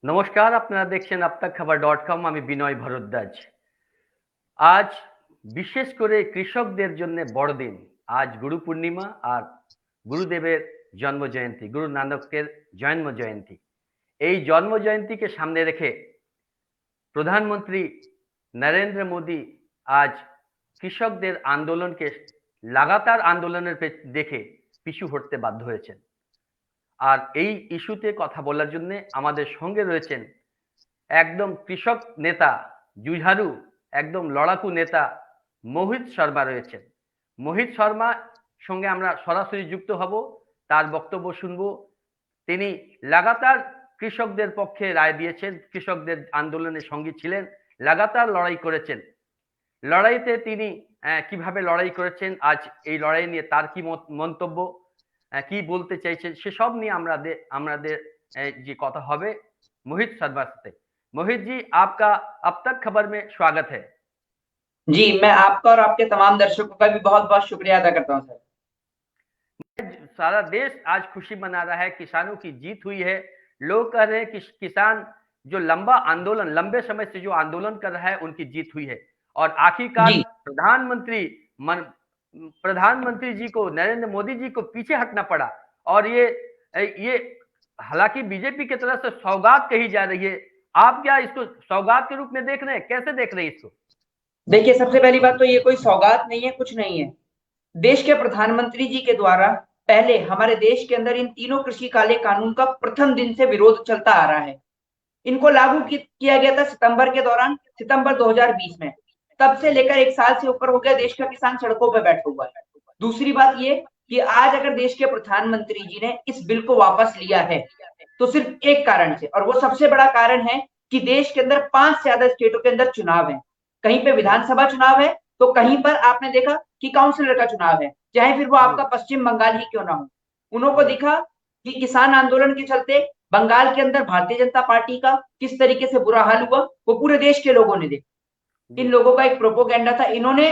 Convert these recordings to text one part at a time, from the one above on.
নমস্কার, আপনারা দেখছেন আপতাকখাবার.com। আমি বিনয় ভরদ্বাজ। আজ বিশেষ করে কৃষকদের জন্য বড়দিন। আজ গুরু পূর্ণিমা আর গুরুদেবের জন্ম জয়ন্তী, গুরু নানকের জন্ম জয়ন্তী। এই জন্ম জয়ন্তীকে সামনে রেখে প্রধানমন্ত্রী নরেন্দ্র মোদী আজ কৃষকদের আন্দোলনকে লাগাতার আন্দোলনের দেখে পিছু হটতে বাধ্য হয়েছেন। আর এই ইস্যুতে কথা বলার জন্য আমাদের সঙ্গে রয়েছেন একদম কৃষক নেতা, জুঝারু, একদম লড়াকু নেতা মোহিত শর্মা রয়েছেন। মোহিত শর্মা সঙ্গে আমরা সরাসরি যুক্ত হব, তার বক্তব্য শুনব। তিনি লাগাতার কৃষকদের পক্ষে রায় দিয়েছেন, কৃষকদের আন্দোলনের সঙ্গে ছিলেন, লাগাতার লড়াই করেছেন। লড়াইতে তিনি কিভাবে লড়াই করেছেন, আজ এই লড়াই নিয়ে তার কি মন্তব্য, কি বলতে চাইছেন, সেসব নিয়ে আমাদের যে কথা হবে मोहित शर्मा से। मोहित जी, आपका अब तक खबर में स्वागत है। जी, मैं आपका और आपके तमाम दर्शकों का भी बहुत बहुत शुक्रिया अदा करता हूं सर। सारा देश आज खुशी मना रहा है, किसानों की जीत हुई है। लोग कह रहे हैं कि किसान जो लंबे समय से जो आंदोलन कर रहा है, उनकी जीत हुई है। और आखिरकार प्रधानमंत्री जी को, नरेंद्र मोदी जी को पीछे हटना पड़ा। और ये हालांकि बीजेपी की तरफ से सौगात कही जा रही है। आप क्या इसको सौगात के रूप में देख रहे हैं, कैसे देख रहे हैं इसको? देखिए, सबसे पहली बात तो ये कोई सौगात नहीं है, कुछ नहीं है। देश के प्रधानमंत्री जी के द्वारा पहले हमारे देश के अंदर इन तीनों कृषि काले कानून का प्रथम दिन से विरोध चलता आ रहा है। इनको लागू किया गया था सितंबर के दौरान, सितंबर 2020 में। तब से लेकर 1 साल से ऊपर हो गया, देश का किसान सड़कों पर बैठा हुआ है। दूसरी बात ये कि आज अगर देश के प्रधानमंत्री जी ने इस बिल को वापस लिया है तो सिर्फ एक कारण से, और वो सबसे बड़ा कारण है कि देश के अंदर 5 से ज्यादा स्टेटों के अंदर चुनाव है। कहीं पे विधानसभा चुनाव है तो कहीं पर आपने देखा कि काउंसिलर का चुनाव है, चाहे फिर वो आपका पश्चिम बंगाल ही क्यों ना हो। उन्होंने दिखा कि किसान आंदोलन के चलते बंगाल के अंदर भारतीय जनता पार्टी का किस तरीके से बुरा हाल हुआ, वो पूरे देश के लोगों ने देखा। इन लोगों का एक प्रोपोगेंडा था। इन्होंने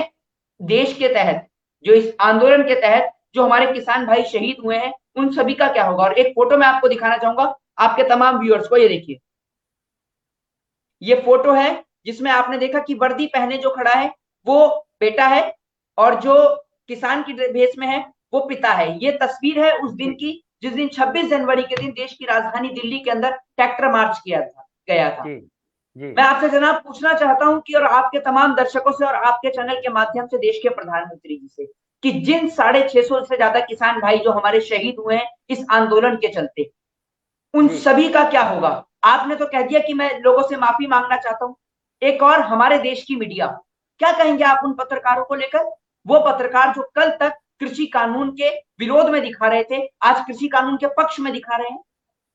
देश के तहत, जो इस आंदोलन के तहत जो हमारे किसान भाई शहीद हुए हैं, उन सभी का क्या होगा। और एक फोटो मैं आपको दिखाना चाहूंगा, आपके तमाम व्यूअर्स को। ये देखिए, ये फोटो है जिसमें आपने देखा कि वर्दी पहने जो खड़ा है वो बेटा है, और जो किसान की भेष में है वो पिता है। ये तस्वीर है उस दिन की जिस दिन 26 जनवरी के दिन देश की राजधानी दिल्ली के अंदर ट्रैक्टर मार्च गया था। मैं आपसे जनाब पूछना चाहता हूं कि, और आपके तमाम दर्शकों से और आपके चैनल के माध्यम से देश के प्रधानमंत्री जी से, कि जिन 650 से ज्यादा किसान भाई जो हमारे शहीद हुए हैं इस आंदोलन के चलते, उन सभी का क्या होगा। आपने तो कह दिया कि मैं लोगों से माफी मांगना चाहता हूं। एक और हमारे देश की मीडिया, क्या कहेंगे आप उन पत्रकारों को लेकर? वो पत्रकार जो कल तक कृषि कानून के विरोध में दिखा रहे थे, आज कृषि कानून के पक्ष में दिखा रहे हैं।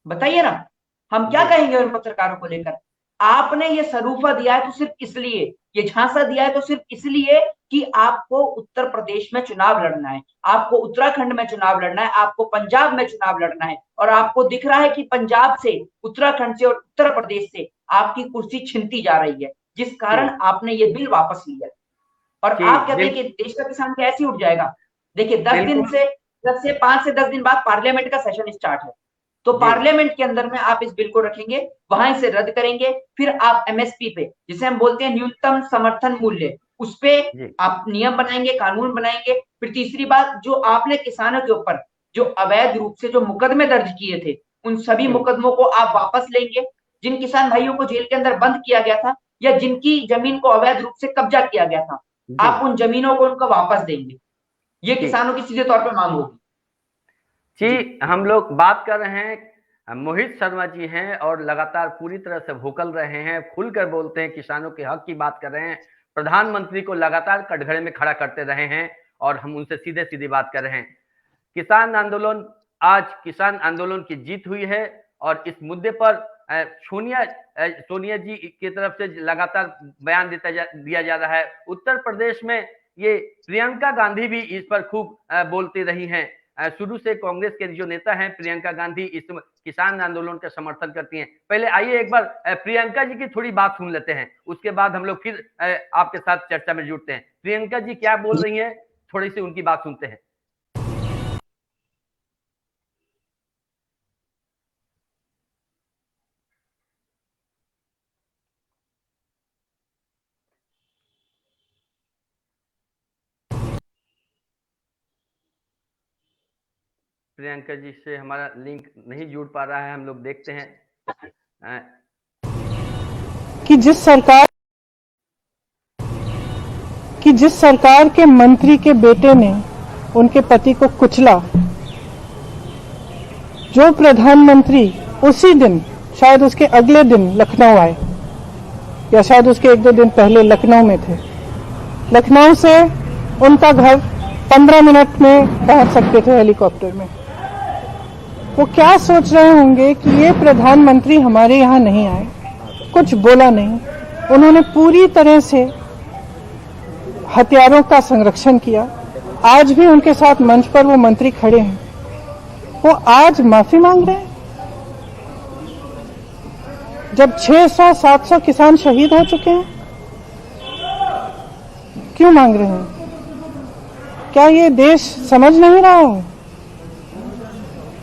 बताइए ना, हम क्या कहेंगे उन पत्रकारों को लेकर? आपने ये सरूफा दिया है तो सिर्फ इसलिए, ये झांसा दिया है तो सिर्फ इसलिए कि आपको उत्तर प्रदेश में चुनाव लड़ना है, आपको उत्तराखंड में चुनाव लड़ना है, आपको पंजाब में चुनाव लड़ना है। और आपको दिख रहा है कि पंजाब से, उत्तराखंड से और उत्तर प्रदेश से आपकी कुर्सी छिनती जा रही है, जिस कारण आपने ये बिल वापस लिया। और आप कहते हैं कि देश का किसान कैसे उठ जाएगा? देखिए, 5 से 10 दिन बाद पार्लियामेंट का सेशन स्टार्ट है, तो पार्लियामेंट के अंदर में आप इस बिल को रखेंगे, वहां से रद्द करेंगे, फिर आप एमएसपी पे, जिसे हम बोलते हैं न्यूनतम समर्थन मूल्य, उस पे आप नियम बनाएंगे, कानून बनाएंगे। फिर तीसरी बात, जो आपने किसानों के ऊपर जो अवैध रूप से जो मुकदमे दर्ज किए थे, उन सभी मुकदमों को आप वापस लेंगे। जिन किसान भाइयों को जेल के अंदर बंद किया गया था या जिनकी जमीन को अवैध रूप से कब्जा किया गया था, आप उन जमीनों को उनको वापस देंगे। ये किसानों की सीधे तौर पर मांग होगी। जी, हम लोग बात कर रहे हैं, मोहित शर्मा जी हैं और लगातार पूरी तरह से भोकल रहे हैं, खुलकर बोलते हैं, किसानों के हक की बात कर रहे हैं, प्रधानमंत्री को लगातार कटघरे में खड़ा करते रहे हैं, और हम उनसे सीधे सीधे बात कर रहे हैं। आज किसान आंदोलन की जीत हुई है, और इस मुद्दे पर सोनिया जी की तरफ से लगातार बयान दिया जा रहा है। उत्तर प्रदेश में ये प्रियंका गांधी भी इस पर खूब बोलती रही हैं। शुरू से कांग्रेस के जो नेता हैं, प्रियंका गांधी, इस किसान आंदोलन का समर्थन करती हैं। पहले आइए एक बार प्रियंका जी की थोड़ी बात सुन लेते हैं, उसके बाद हम लोग फिर आपके साथ चर्चा में जुड़ते हैं। प्रियंका जी क्या बोल रही हैं, थोड़ी सी उनकी बात सुनते हैं। प्रियंका जी से हमारा लिंक नहीं जुड़ पा रहा है, हम लोग देखते हैं। कि जिस सरकार के मंत्री के बेटे ने उनके पति को कुचला, जो प्रधानमंत्री उसी दिन, शायद उसके अगले दिन लखनऊ आए, या शायद उसके 1-2 दिन पहले लखनऊ में थे। लखनऊ से उनका घर 15 मिनट में पहुंच सकते थे हेलीकॉप्टर में। वो क्या सोच रहे होंगे कि ये प्रधानमंत्री हमारे यहाँ नहीं आए, कुछ बोला नहीं, उन्होंने पूरी तरह से हथियारों का संरक्षण किया। आज भी उनके साथ मंच पर वो मंत्री खड़े हैं, वो आज माफी मांग रहे हैं जब 600-700 किसान शहीद हो चुके हैं। क्यों मांग रहे हैं? क्या ये देश समझ नहीं रहा है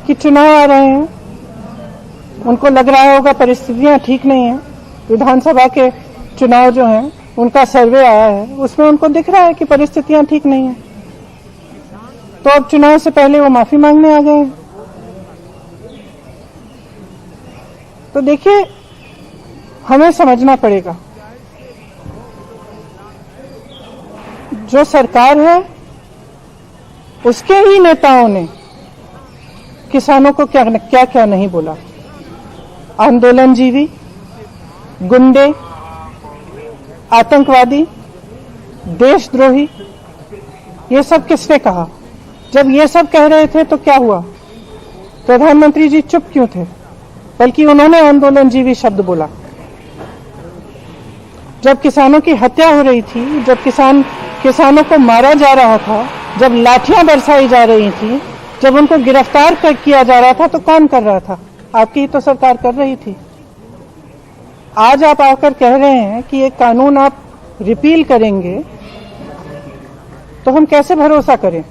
कि चुनाव आ रहे हैं? उनको लग रहा होगा परिस्थितियां ठीक नहीं है। विधानसभा के चुनाव जो हैं उनका सर्वे आया है, उसमें उनको दिख रहा है कि परिस्थितियां ठीक नहीं है, तो अब चुनाव से पहले वो माफी मांगने आ गए हैं। तो देखिए, हमें समझना पड़ेगा, जो सरकार है उसके ही नेताओं ने किसानों को क्या क्या नहीं बोला। आंदोलनजीवी, गुंडे, आतंकवादी, देशद्रोही, ये सब किसने कहा? जब ये सब कह रहे थे तो क्या हुआ? प्रधानमंत्री जी चुप क्यों थे? बल्कि उन्होंने आंदोलनजीवी शब्द बोला। जब किसानों की हत्या हो रही थी, जब किसानों को मारा जा रहा था, जब लाठियां बरसाई जा रही थी, जब उनको गिरफ्तार किया जा रहा था, तो कौन कर रहा था? आपकी ही तो सरकार कर रही थी। आज आप आकर कह रहे हैं कि ये कानून आप रिपील करेंगे, तो हम कैसे भरोसा करें?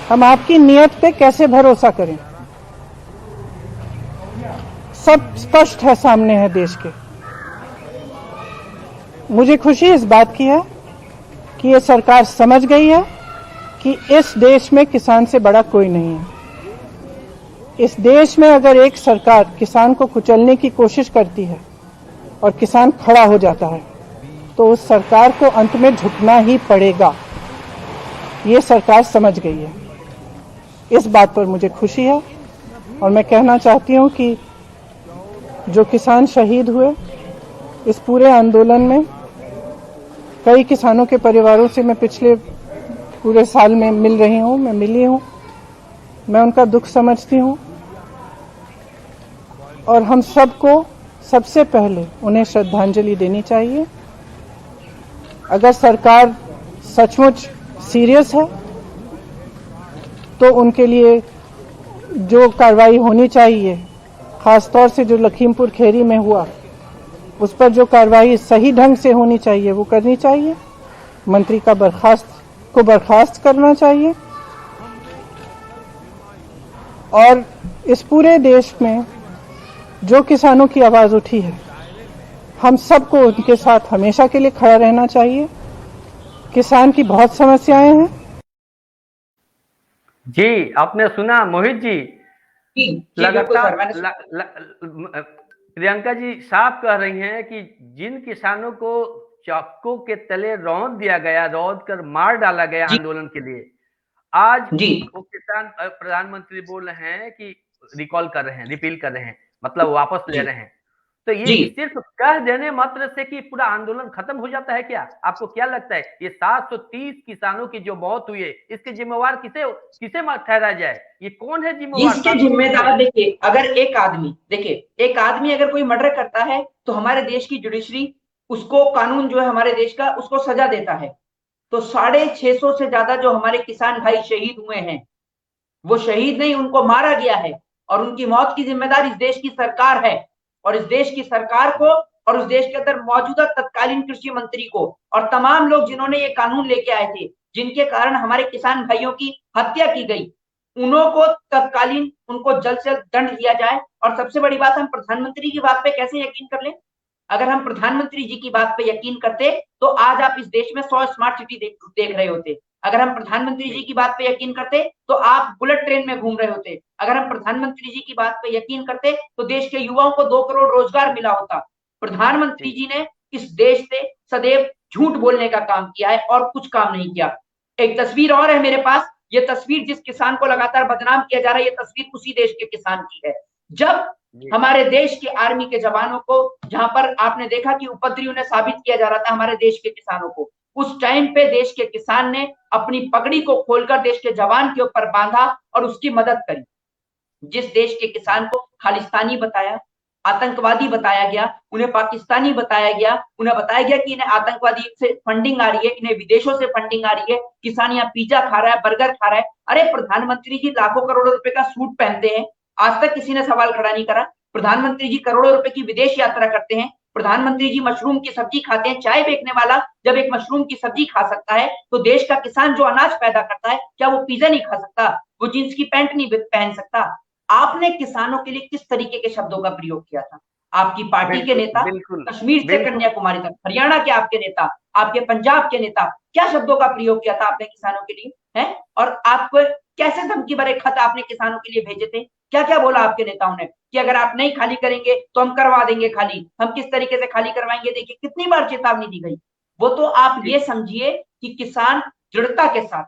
हम आपकी नीयत पे कैसे भरोसा करें? सब स्पष्ट है, सामने है देश के। मुझे खुशी इस बात की है कि ये सरकार समझ गई है कि इस देश में किसान से बड़ा कोई नहीं है। इस देश में अगर एक सरकार किसान को कुचलने की कोशिश करती है और किसान खड़ा हो जाता है, तो उस सरकार को अंत में झुकना ही पड़ेगा। ये सरकार समझ गई है। इस बात पर मुझे खुशी है और मैं कहना चाहती हूं कि जो किसान शहीद हुए इस पूरे आंदोलन में, कई किसानों के परिवारों से मैं पिछले पूरे साल में मिल रही हूं, मैं मिली हूं, मैं उनका दुख समझती हूं और हम सबको सबसे पहले उन्हें श्रद्धांजलि देनी चाहिए। अगर सरकार सचमुच सीरियस है तो उनके लिए जो कार्रवाई होनी चाहिए, खासतौर से जो लखीमपुर खीरी में हुआ, उस पर जो कार्रवाई सही ढंग से होनी चाहिए वो करनी चाहिए। मंत्री का बर्खास्त करना चाहिए और इस पूरे देश में जो किसानों की आवाज उठी है, हम सबको उनके साथ हमेशा के लिए खड़ा रहना चाहिए। किसान की बहुत समस्याएं हैं। जी, आपने सुना मोहित जी, लगातार प्रियंका जी साफ कह रही हैं कि जिन किसानों को चाकू के तले रौंद दिया गया, रौंद कर मार डाला गया आंदोलन के लिए, आज वो किसान प्रधानमंत्री बोल रहे हैं कि रिकॉल कर रहे हैं, रिपील कर रहे हैं, मतलब वापस ले रहे हैं। तो ये सिर्फ कह देने मात्र से कि पूरा आंदोलन खत्म हो जाता है क्या? आपको क्या लगता है? ये 730 किसानों की जो मौत हुई है, इसके जिम्मेवार किसे ठहराया जाए? ये कौन है जिम्मेवार? इसके जिम्मेदार देखिए, अगर एक आदमी अगर कोई मर्डर करता है तो हमारे देश की जुडिशरी उसको, कानून जो है हमारे देश का, उसको सजा देता है। तो 650 से ज्यादा जो हमारे किसान भाई शहीद हुए हैं, वो शहीद नहीं, उनको मारा गया है और उनकी मौत की जिम्मेदार इस देश की सरकार है। और इस देश की सरकार को और उस देश के अंदर मौजूदा तत्कालीन कृषि मंत्री को और तमाम लोग जिन्होंने ये कानून लेके आए थे, जिनके कारण हमारे किसान भाइयों की हत्या की गई, उनको तत्कालीन उनको जल्द से जल्द दंड दिया जाए। और सबसे बड़ी बात, हम प्रधानमंत्री की बात पे कैसे यकीन कर लें? अगर हम प्रधानमंत्री जी की बात पे यकीन करते तो आज आप इस देश में 100 स्मार्ट सिटी देख रहे होते। अगर हम प्रधानमंत्री जी की बात पे यकीन करते तो आप बुलेट ट्रेन में घूम रहे होते। अगर हम प्रधानमंत्री जी की बात पे यकीन करते तो देश के युवाओं को 2 करोड़ रोजगार मिला होता। प्रधानमंत्री जी ने इस देश से सदैव झूठ बोलने का काम किया है और कुछ काम नहीं किया। एक तस्वीर और है मेरे पास, ये तस्वीर जिस किसान को लगातार बदनाम किया जा रहा है, ये तस्वीर उसी देश के किसान की है। जब हमारे देश के आर्मी के जवानों को, जहां पर आपने देखा कि उपद्रवी उन्हें साबित किया जा रहा था हमारे देश के किसानों को, उस टाइम पे देश के किसान ने अपनी पगड़ी को खोलकर देश के जवान के ऊपर बांधा और उसकी मदद करी। जिस देश के किसान को खालिस्तानी बताया, आतंकवादी बताया गया, उन्हें पाकिस्तानी बताया गया, उन्हें बताया गया कि इन्हें आतंकवादी से फंडिंग आ रही है, इन्हें विदेशों से फंडिंग आ रही है, किसान यहाँ पिज्जा खा रहा है, बर्गर खा रहा है। अरे प्रधानमंत्री जी लाखों करोड़ों रुपए का सूट पहनते हैं, आज तक किसी ने सवाल खड़ा नहीं करा। प्रधानमंत्री जी करोड़ों रुपए की विदेश यात्रा करते हैं, प्रधानमंत्री जी मशरूम की सब्जी खाते हैं। चाय बेचने वाला जब एक मशरूम की सब्जी खा सकता है तो देश का किसान जो अनाज पैदा करता है, क्या वो पिज्जा नहीं खा सकता? वो जींस की पैंट नहीं पहन सकता? आपने किसानों के लिए किस तरीके के शब्दों का प्रयोग किया था? आपकी पार्टी के नेता कश्मीर से कन्याकुमारी तक, हरियाणा के आपके नेता, आपके पंजाब के नेता, क्या शब्दों का प्रयोग किया था आपने किसानों के लिए, है? और आपको कैसे धमकी भरे खत आपने किसानों के लिए भेजे थे? क्या क्या बोला आपके नेताओं ने कि अगर आप नहीं खाली करेंगे तो हम करवा देंगे खाली। हम किस तरीके से खाली करवाएंगे, देखिए कितनी बार चेतावनी दी गई। वो तो आप ये समझिए कि किसान दृढ़ता के साथ,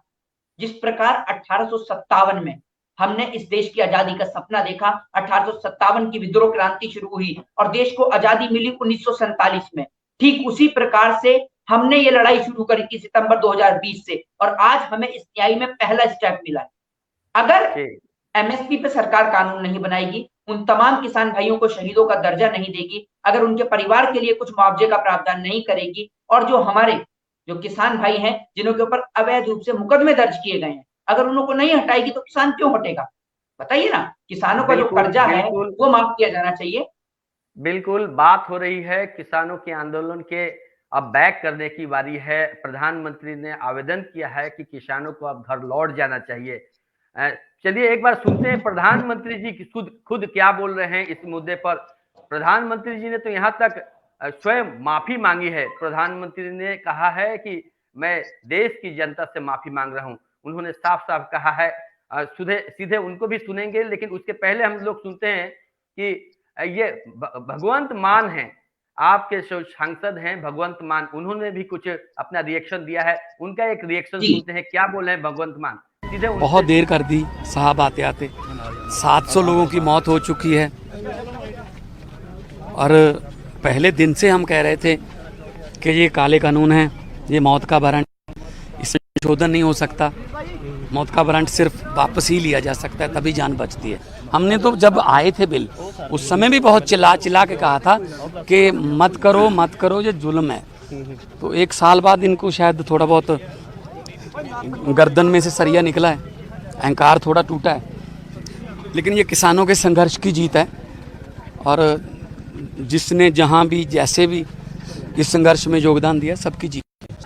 जिस प्रकार 1857 में हमने इस देश की आजादी का सपना देखा, 1857 की विद्रोह क्रांति शुरू हुई और देश को आजादी मिली 1947 में, ठीक उसी प्रकार से हमने ये लड़ाई शुरू करी थी सितंबर 2020 से, और आज हमें इस न्याय में पहला स्टेप मिला है। अगर एमएसपी पे सरकार कानून नहीं बनाएगी, उन तमाम किसान भाइयों को शहीदों का दर्जा नहीं देगी, अगर उनके परिवार के लिए कुछ मुआवजे का प्रावधान नहीं करेगी, और जो हमारे जो किसान भाई हैं जिनों के ऊपर अवैध रूप से मुकदमे दर्ज किए गए हैं, अगर उनको नहीं हटाएगी तो किसान क्यों हटेगा? बताइए ना। किसानों का जो कर्जा है वो माफ किया जाना चाहिए। बिल्कुल, बात हो रही है किसानों के आंदोलन के अब बैक करने की बारी है। प्रधानमंत्री ने आवेदन किया है कि किसानों को अब घर लौट जाना चाहिए। चलिए एक बार सुनते हैं प्रधानमंत्री जी खुद क्या बोल रहे हैं इस मुद्दे पर। प्रधानमंत्री जी ने तो यहाँ तक स्वयं माफी मांगी है। प्रधानमंत्री ने कहा है कि मैं देश की जनता से माफी मांग रहा हूँ। उन्होंने साफ साफ कहा है। सीधे उनको भी सुनेंगे, लेकिन उसके पहले हम लोग सुनते हैं कि ये भगवंत मान है, आपके सांसद हैं भगवंत मान, उन्होंने भी कुछ अपना रिएक्शन दिया है। उनका एक रिएक्शन सुनते हैं, क्या बोले हैं भगवंत मान। सीधे बहुत देर कर दी साहब आते आते, 700 लोगों की मौत हो चुकी है और पहले दिन से हम कह रहे थे कि ये काले कानून है, ये मौत का वारंट, इसमें संशोधन नहीं हो सकता। मौत का वारंट सिर्फ वापस ही लिया जा सकता है, तभी जान बचती है। हमने तो जब आए थे बिल, उस समय भी बहुत चिल्ला चिल्ला के कहा था कि मत करो ये जुल्म है। तो 1 साल बाद इनको शायद थोड़ा बहुत गर्दन में से सरिया निकला है, अहंकार थोड़ा टूटा है, लेकिन ये किसानों के संघर्ष की जीत है। और जिसने जहाँ भी जैसे भी इस संघर्ष में योगदान दिया, सबकी जीत।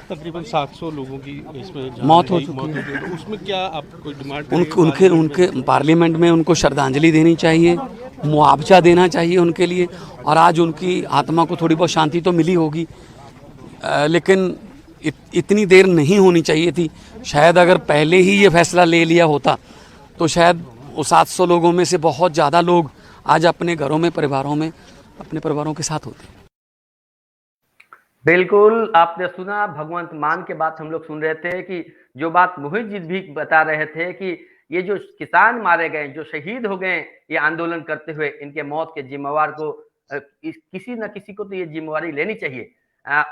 तकरीबन 700 लोगों की इसमें मौत हो चुकी है। तो उसमें क्या आप कोई डिमांड उनके पार्लियामेंट में उनको श्रद्धांजलि देनी चाहिए, मुआवजा देना चाहिए उनके लिए। और आज उनकी आत्मा को थोड़ी बहुत शांति तो मिली होगी, लेकिन इतनी देर नहीं होनी चाहिए थी। शायद अगर पहले ही ये फैसला ले लिया होता तो शायद वो 700 लोगों में से बहुत ज़्यादा लोग आज अपने घरों में, परिवारों में, अपने परिवारों के साथ होते। बिल्कुल, आपने सुना भगवंत मान के बात हम लोग सुन रहे थे कि जो बात मोहित जी भी बता रहे थे कि ये जो किसान मारे गए, जो शहीद हो गए ये आंदोलन करते हुए, इनके मौत के जिम्मेवार को किसी न किसी को तो ये जिम्मेवारी लेनी चाहिए।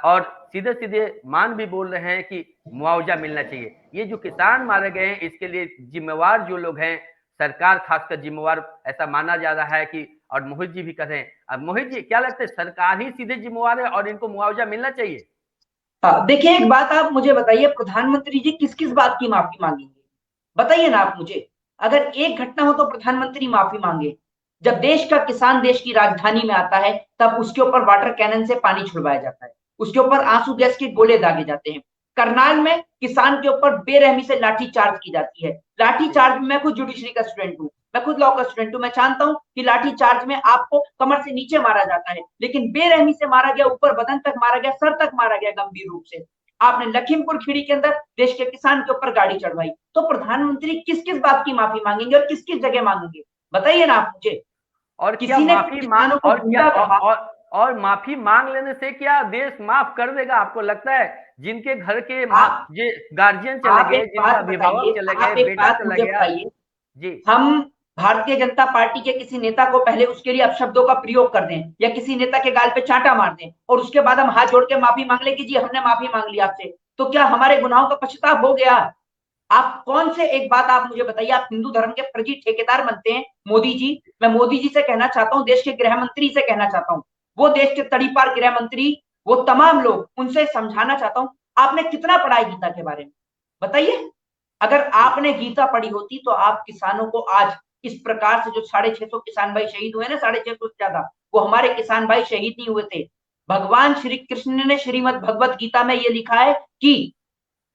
और सीधे सीधे मान भी बोल रहे हैं कि मुआवजा मिलना चाहिए। ये जो किसान मारे गए हैं इसके लिए जिम्मेवार जो लोग हैं, सरकार खासकर जिम्मेवार ऐसा माना जा रहा है कि, और मोहित जी भी कर रहे हैं। अब मोहित जी क्या लगता है, सरकार ही सीधे जिम्मेवार है और इनको मुआवजा मिलना चाहिए? देखिए एक बात आप मुझे बताइए, प्रधानमंत्री जी किस किस बात की माफी मांगेंगे? बताइए ना आप मुझे। अगर एक घटना हो तो प्रधानमंत्री माफी मांगे। जब देश का किसान देश की राजधानी में आता है तब उसके ऊपर वाटर कैनन से पानी छुड़वाया जाता है, उसके ऊपर आंसू गैस के गोले दागे जाते हैं। करनाल में किसान के ऊपर बेरहमी से लाठी चार्ज की जाती है। लाठी चार्ज में, मैं खुद जुडिशरी का स्टूडेंट हूँ, मैं खुद लॉ का स्टूडेंट हूँ, मैं जानता हूँ कि लाठी चार्ज में आपको कमर से नीचे मारा जाता है, लेकिन बेरहमी से मारा गया, ऊपर बदन तक मारा गया, सर तक मारा गया गंभीर रूप से। आपने लखीमपुर खीरी के अंदर देश के किसान के ऊपर गाड़ी चढ़वाई। तो प्रधानमंत्री किस किस बात की माफी मांगेंगे और किस किस जगह मांगेंगे, बताइए ना आप मुझे। और क्या किसी ने माफी किसानों मांग को और क्या गुंडा कहा? और माफी मांग लेने से क्या देश माफ कर देगा? आपको लगता है जिनके घर के आप ये गार्जियन चले आप गए, एक जिनका बात अभिभावक बताइए, चले आप गए, एक बेटा बात चला मुझे गया। बताइए, जी हम भारतीय जनता पार्टी के किसी नेता को पहले उसके लिए अपशब्दों का प्रयोग कर दें या किसी नेता के गाल पे चांटा मार दें और उसके बाद हम हाथ जोड़ के माफी मांग ले कि जी हमने माफी मांग ली आपसे, तो क्या हमारे गुनाहों का पश्चाताप हो गया? आप कौन से, एक बात आप मुझे बताइए, आप हिंदू धर्म के फर्जी ठेकेदार बनते हैं मोदी जी। मैं मोदी जी से कहना चाहता हूं, देश के गृह मंत्री से कहना चाहता हूं, वो देश के तड़ीपार गृह मंत्री, वो तमाम लोग, उनसे समझाना चाहता हूं, आपने कितना पढ़ा है गीता के बारे में, बताइए। अगर आपने गीता पढ़ी होती तो आप किसानों को आज इस प्रकार से, जो 650 किसान भाई शहीद हुए ना, 650 से ज्यादा, वो हमारे किसान भाई शहीद नहीं हुए थे। भगवान श्री कृष्ण ने श्रीमद् भगवत गीता में ये लिखा है कि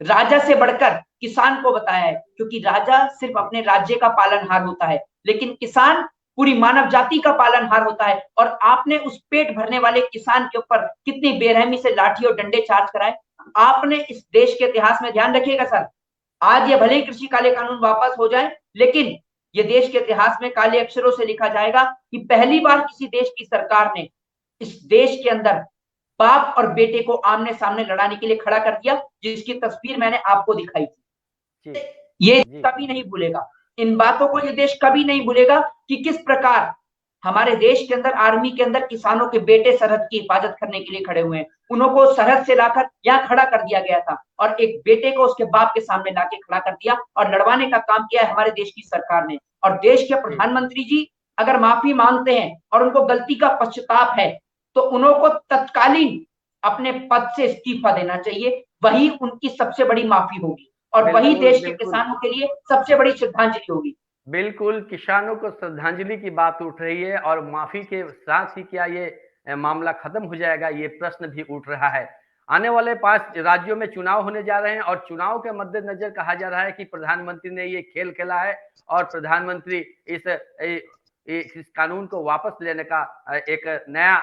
राजा से बढ़कर किसान को बताया है, क्योंकि राजा सिर्फ अपने राज्य का पालनहार होता है, लेकिन किसान पूरी मानव जाति का पालनहार होता है। और आपने उस पेट भरने वाले किसान के ऊपर कितनी बेरहमी से लाठी और डंडे चार्ज कराए। आपने इस देश के इतिहास में, ध्यान रखिएगा सर, आज ये भले ही कृषि काले कानून वापस हो जाए, लेकिन ये देश के इतिहास में काले अक्षरों से लिखा जाएगा कि पहली बार किसी देश की सरकार ने इस देश के अंदर बाप और बेटे को आमने सामने लड़ाने के लिए खड़ा कर दिया, जिसकी तस्वीर मैंने आपको दिखाई थी। जी ये जी कभी नहीं भूलेगा, इन बातों को ये देश कभी नहीं भूलेगा कि किस प्रकार हमारे देश के अंदर, आर्मी के अंदर किसानों के बेटे सरहद की हिफाजत करने के लिए खड़े हुए हैं। उनको सरहद से लाकर यहाँ खड़ा कर दिया गया था और एक बेटे को उसके बाप के सामने लाके खड़ा कर दिया और लड़वाने का काम किया है हमारे देश की सरकार ने। और देश के प्रधानमंत्री जी अगर माफी मांगते हैं और उनको गलती का पश्चाताप है, तो उनको तत्कालीन अपने पद से इस्तीफा देना चाहिए। वही उनकी सबसे बड़ी माफी होगी और वही बिल्कुल देश के बिल्कुल किसानों के लिए सबसे बड़ी श्रद्धांजलि होगी। बिल्कुल, किसानों को श्रद्धांजलि की बात उठ रही है और माफी के साथ ही क्या ये मामला खत्म हो जाएगा, ये प्रश्न भी उठ रहा है। आने वाले 5 राज्यों में चुनाव होने जा रहे हैं और चुनाव के मद्देनजर कहा जा रहा है कि प्रधानमंत्री ने ये खेल खेला है और प्रधानमंत्री इस कानून को वापस लेने का एक नया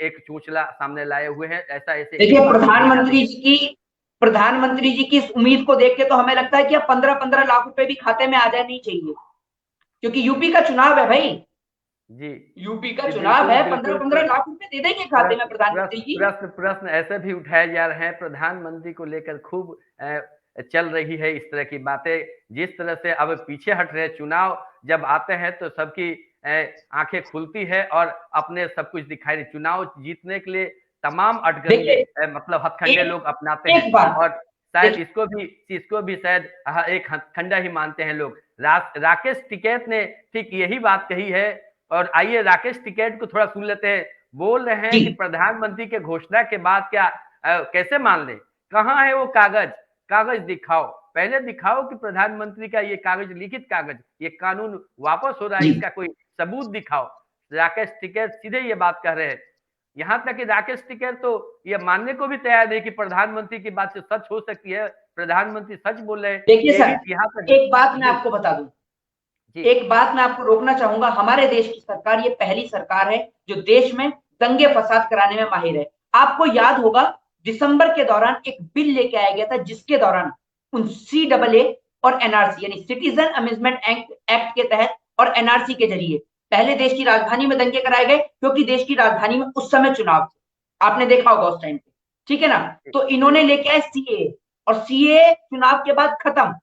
एक चोचला सामने लाए हुए हैं। ऐसा ऐसे देखिए, प्रधानमंत्री जी की इस उम्मीद को देख के तो हमें लगता है कि अब 15-15 लाख रुपए भी खाते में आ जाने चाहिए, क्योंकि यूपी का चुनाव है भाई। जी यूपी का जी, चुनाव है, बिल्कुल 15-15 लाख रुपए दे देंगे खाते में प्रश्न प्रधानमंत्री जी। प्रश्न प्रश्न ऐसे भी उठाए जा रहे हैं, प्रधानमंत्री को लेकर खूब चल रही है इस तरह की बातें। जिस तरह से अब पीछे हट रहे, चुनाव जब आते हैं तो सबकी आंखें खुलती है और अपने सब कुछ दिखाई दे। चुनाव जीतने के लिए तमाम अटकलें मतलब हथकंडे लोग अपनाते हैं और शायद इसको भी शायद एक हथकंडा ही मानते हैं लोग। राकेश टिकैत ने ठीक यही बात कही है और आइए राकेश टिकैत को थोड़ा सुन लेते हैं। बोल रहे हैं कि प्रधानमंत्री के घोषणा के बाद क्या कैसे मान ले, कहाँ है वो कागज दिखाओ, पहले दिखाओ कि प्रधानमंत्री का ये कागज, लिखित कागज, ये कानून वापस हो रहा है, इसका कोई सबूत दिखाओ। राकेश टिकैत सीधे ये बात कह रहे हैं। यहाँ तक कि राकेश टिकैत तो ये मानने को भी तैयार है कि प्रधानमंत्री की बात से सच हो सकती है, प्रधानमंत्री सच बोल रहे हैं। देखिए सर, एक बात मैं आपको बता दूं, एक बात मैं आपको रोकना चाहूंगा। हमारे देश की सरकार ये पहली सरकार है जो देश में दंगे फसाद कराने में माहिर है। आपको याद होगा दिसंबर के दौरान एक बिल लेके आया गया था, जिसके दौरान उन CAA और NRC यानी सिटीजन अमेंडमेंट एक्ट के तहत और NRC के जरिए पहले देश की राजधानी में दंगे कराए गए, क्योंकि देश की राजधानी में उस समय चुनाव थे, आपने देखा होगा उस टाइम पे, ठीक है ना। तो इन्होंने लेके आए CAA और CAA चुनाव के बाद खत्म।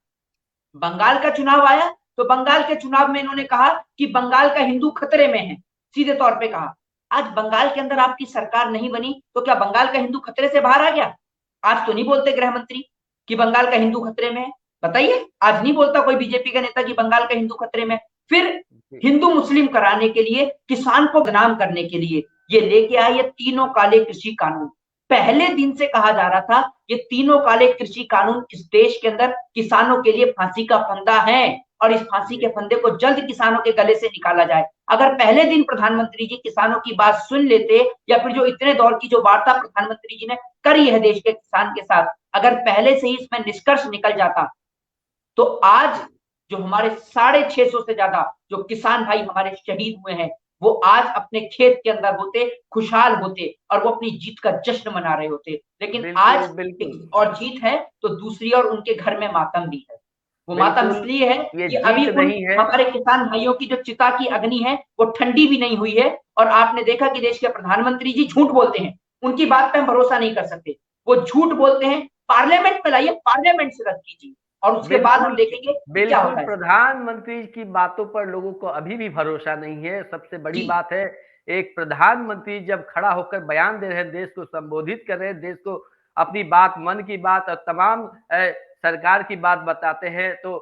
बंगाल का चुनाव आया तो बंगाल के चुनाव में इन्होंने कहा कि बंगाल का हिंदू खतरे में है, सीधे तौर पे कहा। आज बंगाल के अंदर आपकी सरकार नहीं बनी तो क्या बंगाल का हिंदू खतरे से बाहर आ गया? आज तो नहीं बोलते गृह मंत्री कि बंगाल का हिंदू खतरे में है, बताइए। आज नहीं बोलता कोई बीजेपी का नेता कि बंगाल का हिंदू खतरे में। फिर हिंदू मुस्लिम कराने के लिए, किसान को बदनाम करने के लिए ये लेके आए ये तीनों काले कृषि कानून। पहले दिन से कहा जा रहा था ये तीनों काले कृषि कानून इस देश के अंदर किसानों के लिए फांसी का फंदा है और इस फांसी के फंदे को जल्द किसानों के गले से निकाला जाए। अगर पहले दिन प्रधानमंत्री जी किसानों की बात सुन लेते, या फिर जो इतने दौर की जो वार्ता प्रधानमंत्री जी ने करी है देश के किसान के साथ, अगर पहले से ही इसमें निष्कर्ष निकल जाता, तो आज जो हमारे 650 से ज्यादा जो किसान भाई हमारे शहीद हुए हैं, वो आज अपने खेत के अंदर होते, खुशहाल होते और वो अपनी जीत का जश्न मना रहे होते। लेकिन बिल्कुल, आज बिल्कुल। एक और जीत है तो दूसरी और उनके घर में मातम भी है। वो मातम बिल्कुल, इसलिए है ये कि अभी जीत उन नहीं है। हमारे किसान भाइयों की जो चिता की अग्नि है वो ठंडी भी नहीं हुई है। और आपने देखा कि देश के प्रधानमंत्री जी झूठ बोलते हैं, उनकी बात पे हम भरोसा नहीं कर सकते। वो झूठ बोलते हैं, पार्लियामेंट में लाइए, पार्लियामेंट से रद्द कीजिए और उसके बाद हम बिल्कुल, देखेंगे कि क्या बिल्कुल होता है। प्रधानमंत्री की बातों पर लोगों को अभी भी भरोसा नहीं है। सबसे बड़ी जी, बात है, एक प्रधानमंत्री जब खड़ा होकर बयान दे रहे हैं, देश को संबोधित कर रहे हैं, देश को अपनी बात, मन की बात और तमाम सरकार की बात बताते हैं, तो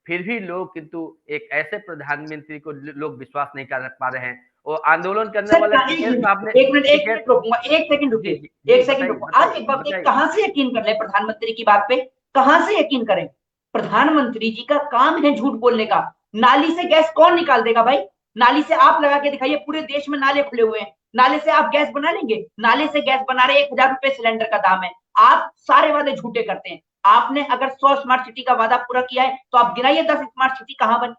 फिर भी लोग किंतु एक ऐसे प्रधानमंत्री को लोग विश्वास नहीं कर पा रहे हैं। वो आंदोलन करने सर वाले एक टिकैत साहब ने मिनट, एक मिनट, एक टिकैत मिनट रोकूंगा, एक सेकंड जी, रुकिए, जी, जी, एक सेकंड बताइए, रुको। आज बताइए, एक बात, बताइए। कहां से यकीन कर ले प्रधानमंत्री की बात पे? कहां से यकीन करें? प्रधानमंत्री जी का काम है झूठ बोलने का। नाली से गैस कौन निकाल देगा भाई? नाली से आप लगा के दिखाइए, पूरे देश में नाले खुले हुए हैं, नाले से आप गैस बना लेंगे? नाले से गैस बना रहे 1,000 रुपए सिलेंडर का दाम है। आप सारे वादे झूठे करते हैं। आपने अगर 100 स्मार्ट सिटी का वादा पूरा किया है तो आप गिनाइए 10 स्मार्ट सिटी कहां बनी।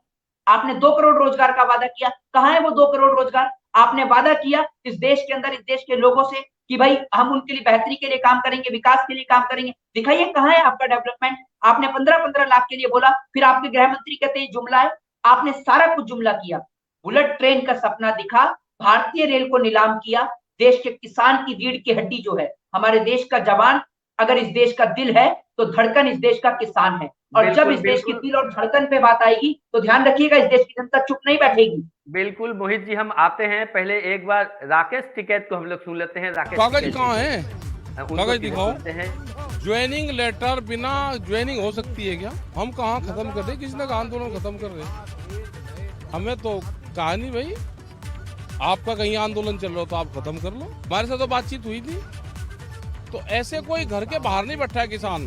आपने 2 करोड़ रोजगार का वादा किया, कहां है वो 2 करोड़ रोजगार? आपने वादा किया इस देश के अंदर, इस देश के लोगों से कि भाई हम उनके लिए बेहतरी के लिए काम करेंगे, विकास के लिए काम करेंगे। दिखाइए कहां है आपका डेवलपमेंट? आपने 15-15 लाख के लिए बोला, फिर आपके गृह मंत्री कहते हैं जुमला है। आपने सारा कुछ जुमला किया। बुलेट ट्रेन का सपना दिखा, भारतीय रेल को नीलाम किया, देश के किसान की रीढ़ की हड्डी जो है, हमारे देश का जवान अगर इस देश का दिल है तो धड़कन इस देश का किसान है। और जब बिल्कुल, इस देश की बिल्कुल। दिल और धड़कन पे बात आएगी तो ध्यान रखिएगा, इस देश की जनता चुप नहीं बैठेगी। बिल्कुल मोहित जी, हम आते हैं, पहले एक बार राकेश टिकैत को हम लोग सुन लेते हैं। राकेश कागज टिकैत कहाँ जी है? को, उनको कागज सीधे दिखाओ। सुनते हैं। ज्वाइनिंग लेटर बिना ज्वाइनिंग हो सकती है क्या? हम कहाँ खत्म कर रहे, किसने कहा आंदोलन खत्म कर रहे? हमें तो कहा नहीं भाई, आपका कहीं आंदोलन चल रहा हो तो आप खत्म कर लो। हमारे साथ तो बातचीत हुई थी। तो ऐसे कोई घर के बाहर नहीं बैठा है किसान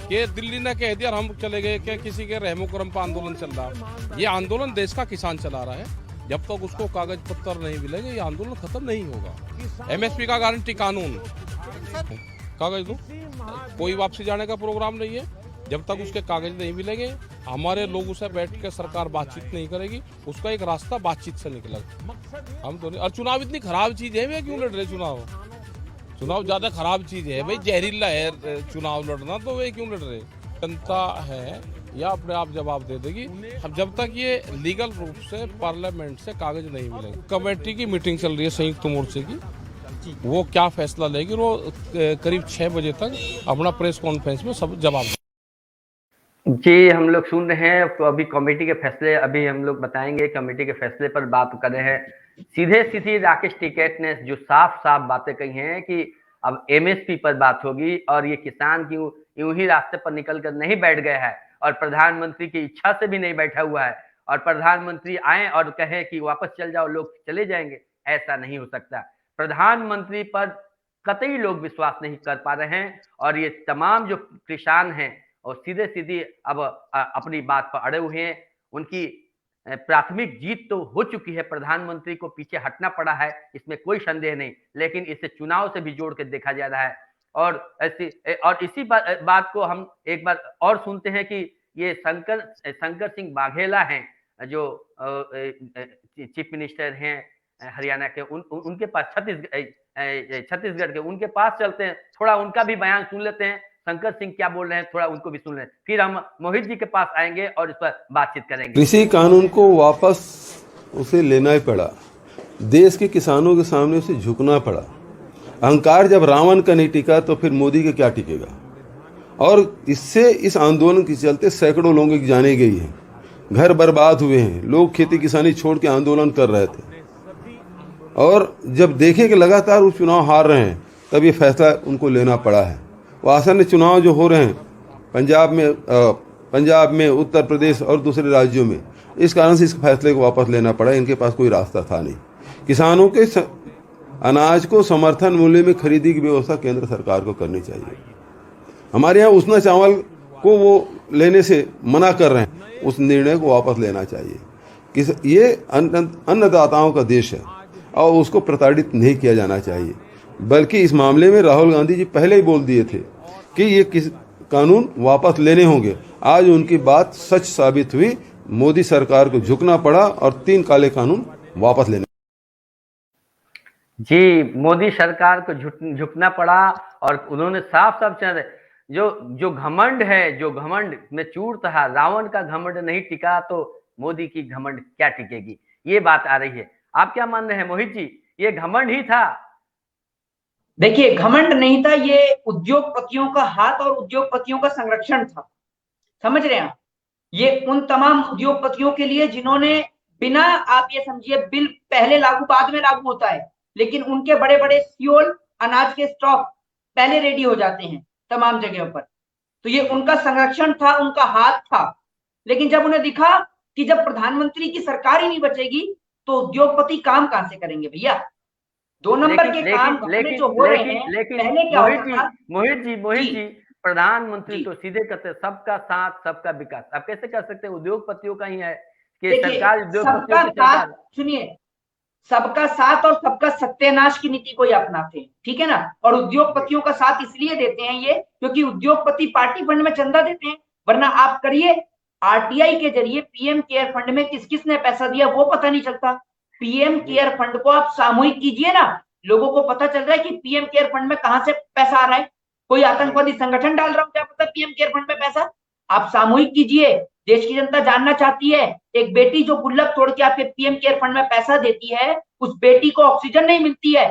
कि दिल्ली ने कह दिया और हम चले गए कि किसी के रहमो करम पर आंदोलन चल रहा है। ये आंदोलन देश का किसान चला रहा है। जब तक उसको कागज पत्तर नहीं मिलेंगे ये आंदोलन खत्म नहीं होगा। एमएसपी का गारंटी कानून, कागज दो, कोई वापसी जाने का प्रोग्राम नहीं है जब तक उसके कागज नहीं मिलेंगे। हमारे लोग उसे बैठ के सरकार बातचीत नहीं करेगी, उसका एक रास्ता बातचीत से निकलेगा। हम तो नहीं। और चुनाव इतनी खराब चीज है, वे क्यों लड़ रहे चुनाव? चुनाव ज्यादा खराब चीज है भाई, जहरीला है चुनाव लड़ना, तो वे क्यों लड़ रहे? जनता है या अपने आप जवाब दे देगी। अब जब तक ये लीगल रूप से पार्लियामेंट से कागज नहीं मिलेंगे। कमेटी की मीटिंग चल रही है संयुक्त मोर्चे की, वो क्या फैसला लेगी वो करीब 6 बजे तक अपना प्रेस कॉन्फ्रेंस में सब जवाब जी, हम लोग सुन रहे हैं, तो अभी कमेटी के फैसले अभी हम लोग बताएंगे। कमेटी के फैसले पर बात कर रहे हैं। सीधे सीधी राकेश टिकैत ने जो साफ साफ बातें कही हैं कि अब एमएसपी पर बात होगी और ये किसान क्यों यूं ही रास्ते पर निकल कर नहीं बैठ गया है और प्रधानमंत्री की इच्छा से भी नहीं बैठा हुआ है और प्रधानमंत्री आए और कहे कि वापस चल जाओ, लोग चले जाएंगे, ऐसा नहीं हो सकता। प्रधानमंत्री पर कतई लोग विश्वास नहीं कर पा रहे हैं और ये तमाम जो किसान हैं और सीधे सीधी अब अपनी बात पर अड़े हुए हैं। उनकी प्राथमिक जीत तो हो चुकी है, प्रधानमंत्री को पीछे हटना पड़ा है, इसमें कोई संदेह नहीं, लेकिन इसे चुनाव से भी जोड़ के देखा जा रहा है। और इसी बात को हम एक बार और सुनते हैं कि ये शंकर सिंह वाघेला हैं जो चीफ मिनिस्टर हैं हरियाणा के, उनके पास छत्तीसगढ़ के, उनके पास चलते हैं, थोड़ा उनका भी बयान सुन लेते हैं। शंकर सिंह क्या बोल रहे हैं थोड़ा उनको भी सुन लें, फिर हम मोहित जी के पास आएंगे और इस पर बातचीत करेंगे। कृषि कानून को वापस उसे लेना ही पड़ा, देश के किसानों के सामने उसे झुकना पड़ा। अहंकार जब रावण का नहीं टिका तो फिर मोदी का क्या टिकेगा? और इससे इस आंदोलन के चलते सैकड़ों लोगों की जाने गई है, घर बर्बाद हुए हैं, लोग खेती किसानी छोड़ के आंदोलन कर रहे थे। और जब देखे कि लगातार वो चुनाव हार रहे हैं तब ये फैसला उनको लेना पड़ा है। वो आसन्न चुनाव जो हो रहे हैं पंजाब में, उत्तर प्रदेश और दूसरे राज्यों में, इस कारण से इस फैसले को वापस लेना पड़ा। इनके पास कोई रास्ता था नहीं। किसानों के अनाज को समर्थन मूल्य में खरीदी की व्यवस्था केंद्र सरकार को करनी चाहिए। हमारे यहाँ उसना चावल को वो लेने से मना कर रहे हैं, उस निर्णय को वापस लेना चाहिए। ये अन्नदाताओं का देश है और उसको प्रताड़ित नहीं किया जाना चाहिए। बल्कि इस मामले में राहुल गांधी जी पहले ही बोल दिए थे कि ये कानून वापस लेने होंगे। आज उनकी बात सच साबित हुई, मोदी सरकार को झुकना पड़ा और 3 काले कानून वापस लेने जी, मोदी सरकार को झुकना पड़ा और उन्होंने साफ साफ जो जो घमंड है, जो घमंड में चूर था, रावण का घमंड नहीं टिका तो मोदी की घमंड क्या टिकेगी, ये बात आ रही है। आप क्या मान रहे हैं मोहित जी, ये घमंड ही था? देखिए, घमंड नहीं था, ये उद्योगपतियों का हाथ और उद्योगपतियों का संरक्षण था। समझ रहे हैं आप? ये उन तमाम उद्योगपतियों के लिए जिन्होंने बिना, आप ये समझिए, बिल पहले लागू बाद में लागू होता है, लेकिन उनके बड़े बड़े फ्यूल अनाज के स्टॉक पहले रेडी हो जाते हैं तमाम जगहों पर। तो ये उनका संरक्षण था, उनका हाथ था। लेकिन जब उन्हें दिखा कि जब प्रधानमंत्री की सरकार ही नहीं बचेगी तो उद्योगपति काम कहां से करेंगे भैया? 2 नंबर लेकिन के काम लेकिन घर में लेकिन जो हो रहे लेकिन हैं, लेकिन पहले क्या मोहित होता जी, था? मोहित जी जी, प्रधानमंत्री जी तो सीधे कहते हैं सबका साथ सबका विकास। आप कैसे कर सकते हैं? उद्योगपतियों का ही है कि देखिए, सरकार उद्योगपतियों सबका की साथ, सरकार। सुनिए, सबका साथ और सबका सत्यानाश की नीति को अपनाते हैं, ठीक है ना? और जी उद्योगपतियों का साथ इसलिए देते हैं ये, क्योंकि उद्योगपति पार्टी फंड में चंदा देते हैं। वरना आप करिए, आरटीआई के जरिए पीएम केयर फंड में किस किसने पैसा दिया वो पता नहीं चलता। पीएम जी केयर फंड को आप सामूहिक कीजिए ना, लोगों को पता चल रहा है कि पीएम केयर फंड में कहां से पैसा आ रहा है। कोई जी आतंकवादी संगठन डाल रहा हो क्या पता पीएम केयर फंड में पैसा? आप सामूहिक कीजिए। देश की जनता जानना चाहती है, एक बेटी जो गुल्लक तोड़ के आपके पीएम केयर फंड में पैसा देती है, उस बेटी को ऑक्सीजन नहीं मिलती है।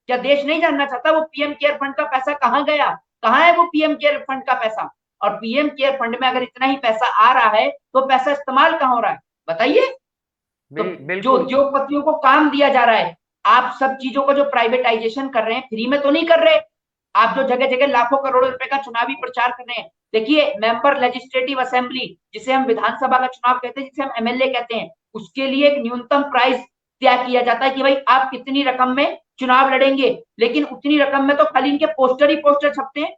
क्या देश नहीं जानना चाहता वो पीएम केयर फंड का पैसा कहां गया? कहां है वो पीएम केयर फंड का पैसा? और पीएम केयर फंड में अगर इतना ही पैसा आ रहा है तो पैसा इस्तेमाल कहां हो रहा है बताइए? तो जो बिल्कुल। उद्योगपतियों को काम दिया जा रहा है, आप सब चीजों का जो प्राइवेटाइजेशन कर रहे हैं, फ्री में तो नहीं कर रहे। आप जो जगह जगह लाखों करोड़ों रुपए का चुनावी प्रचार कर रहे हैं, देखिए, मेंबर लेजिस्लेटिव असेंबली, जिसे हम विधानसभा का चुनाव कहते हैं, जिसे हम एमएलए कहते हैं, उसके लिए एक न्यूनतम प्राइस तय किया जाता है कि भाई आप कितनी रकम में चुनाव लड़ेंगे। लेकिन उतनी रकम में तो खाली इनके पोस्टर ही पोस्टर छपते हैं।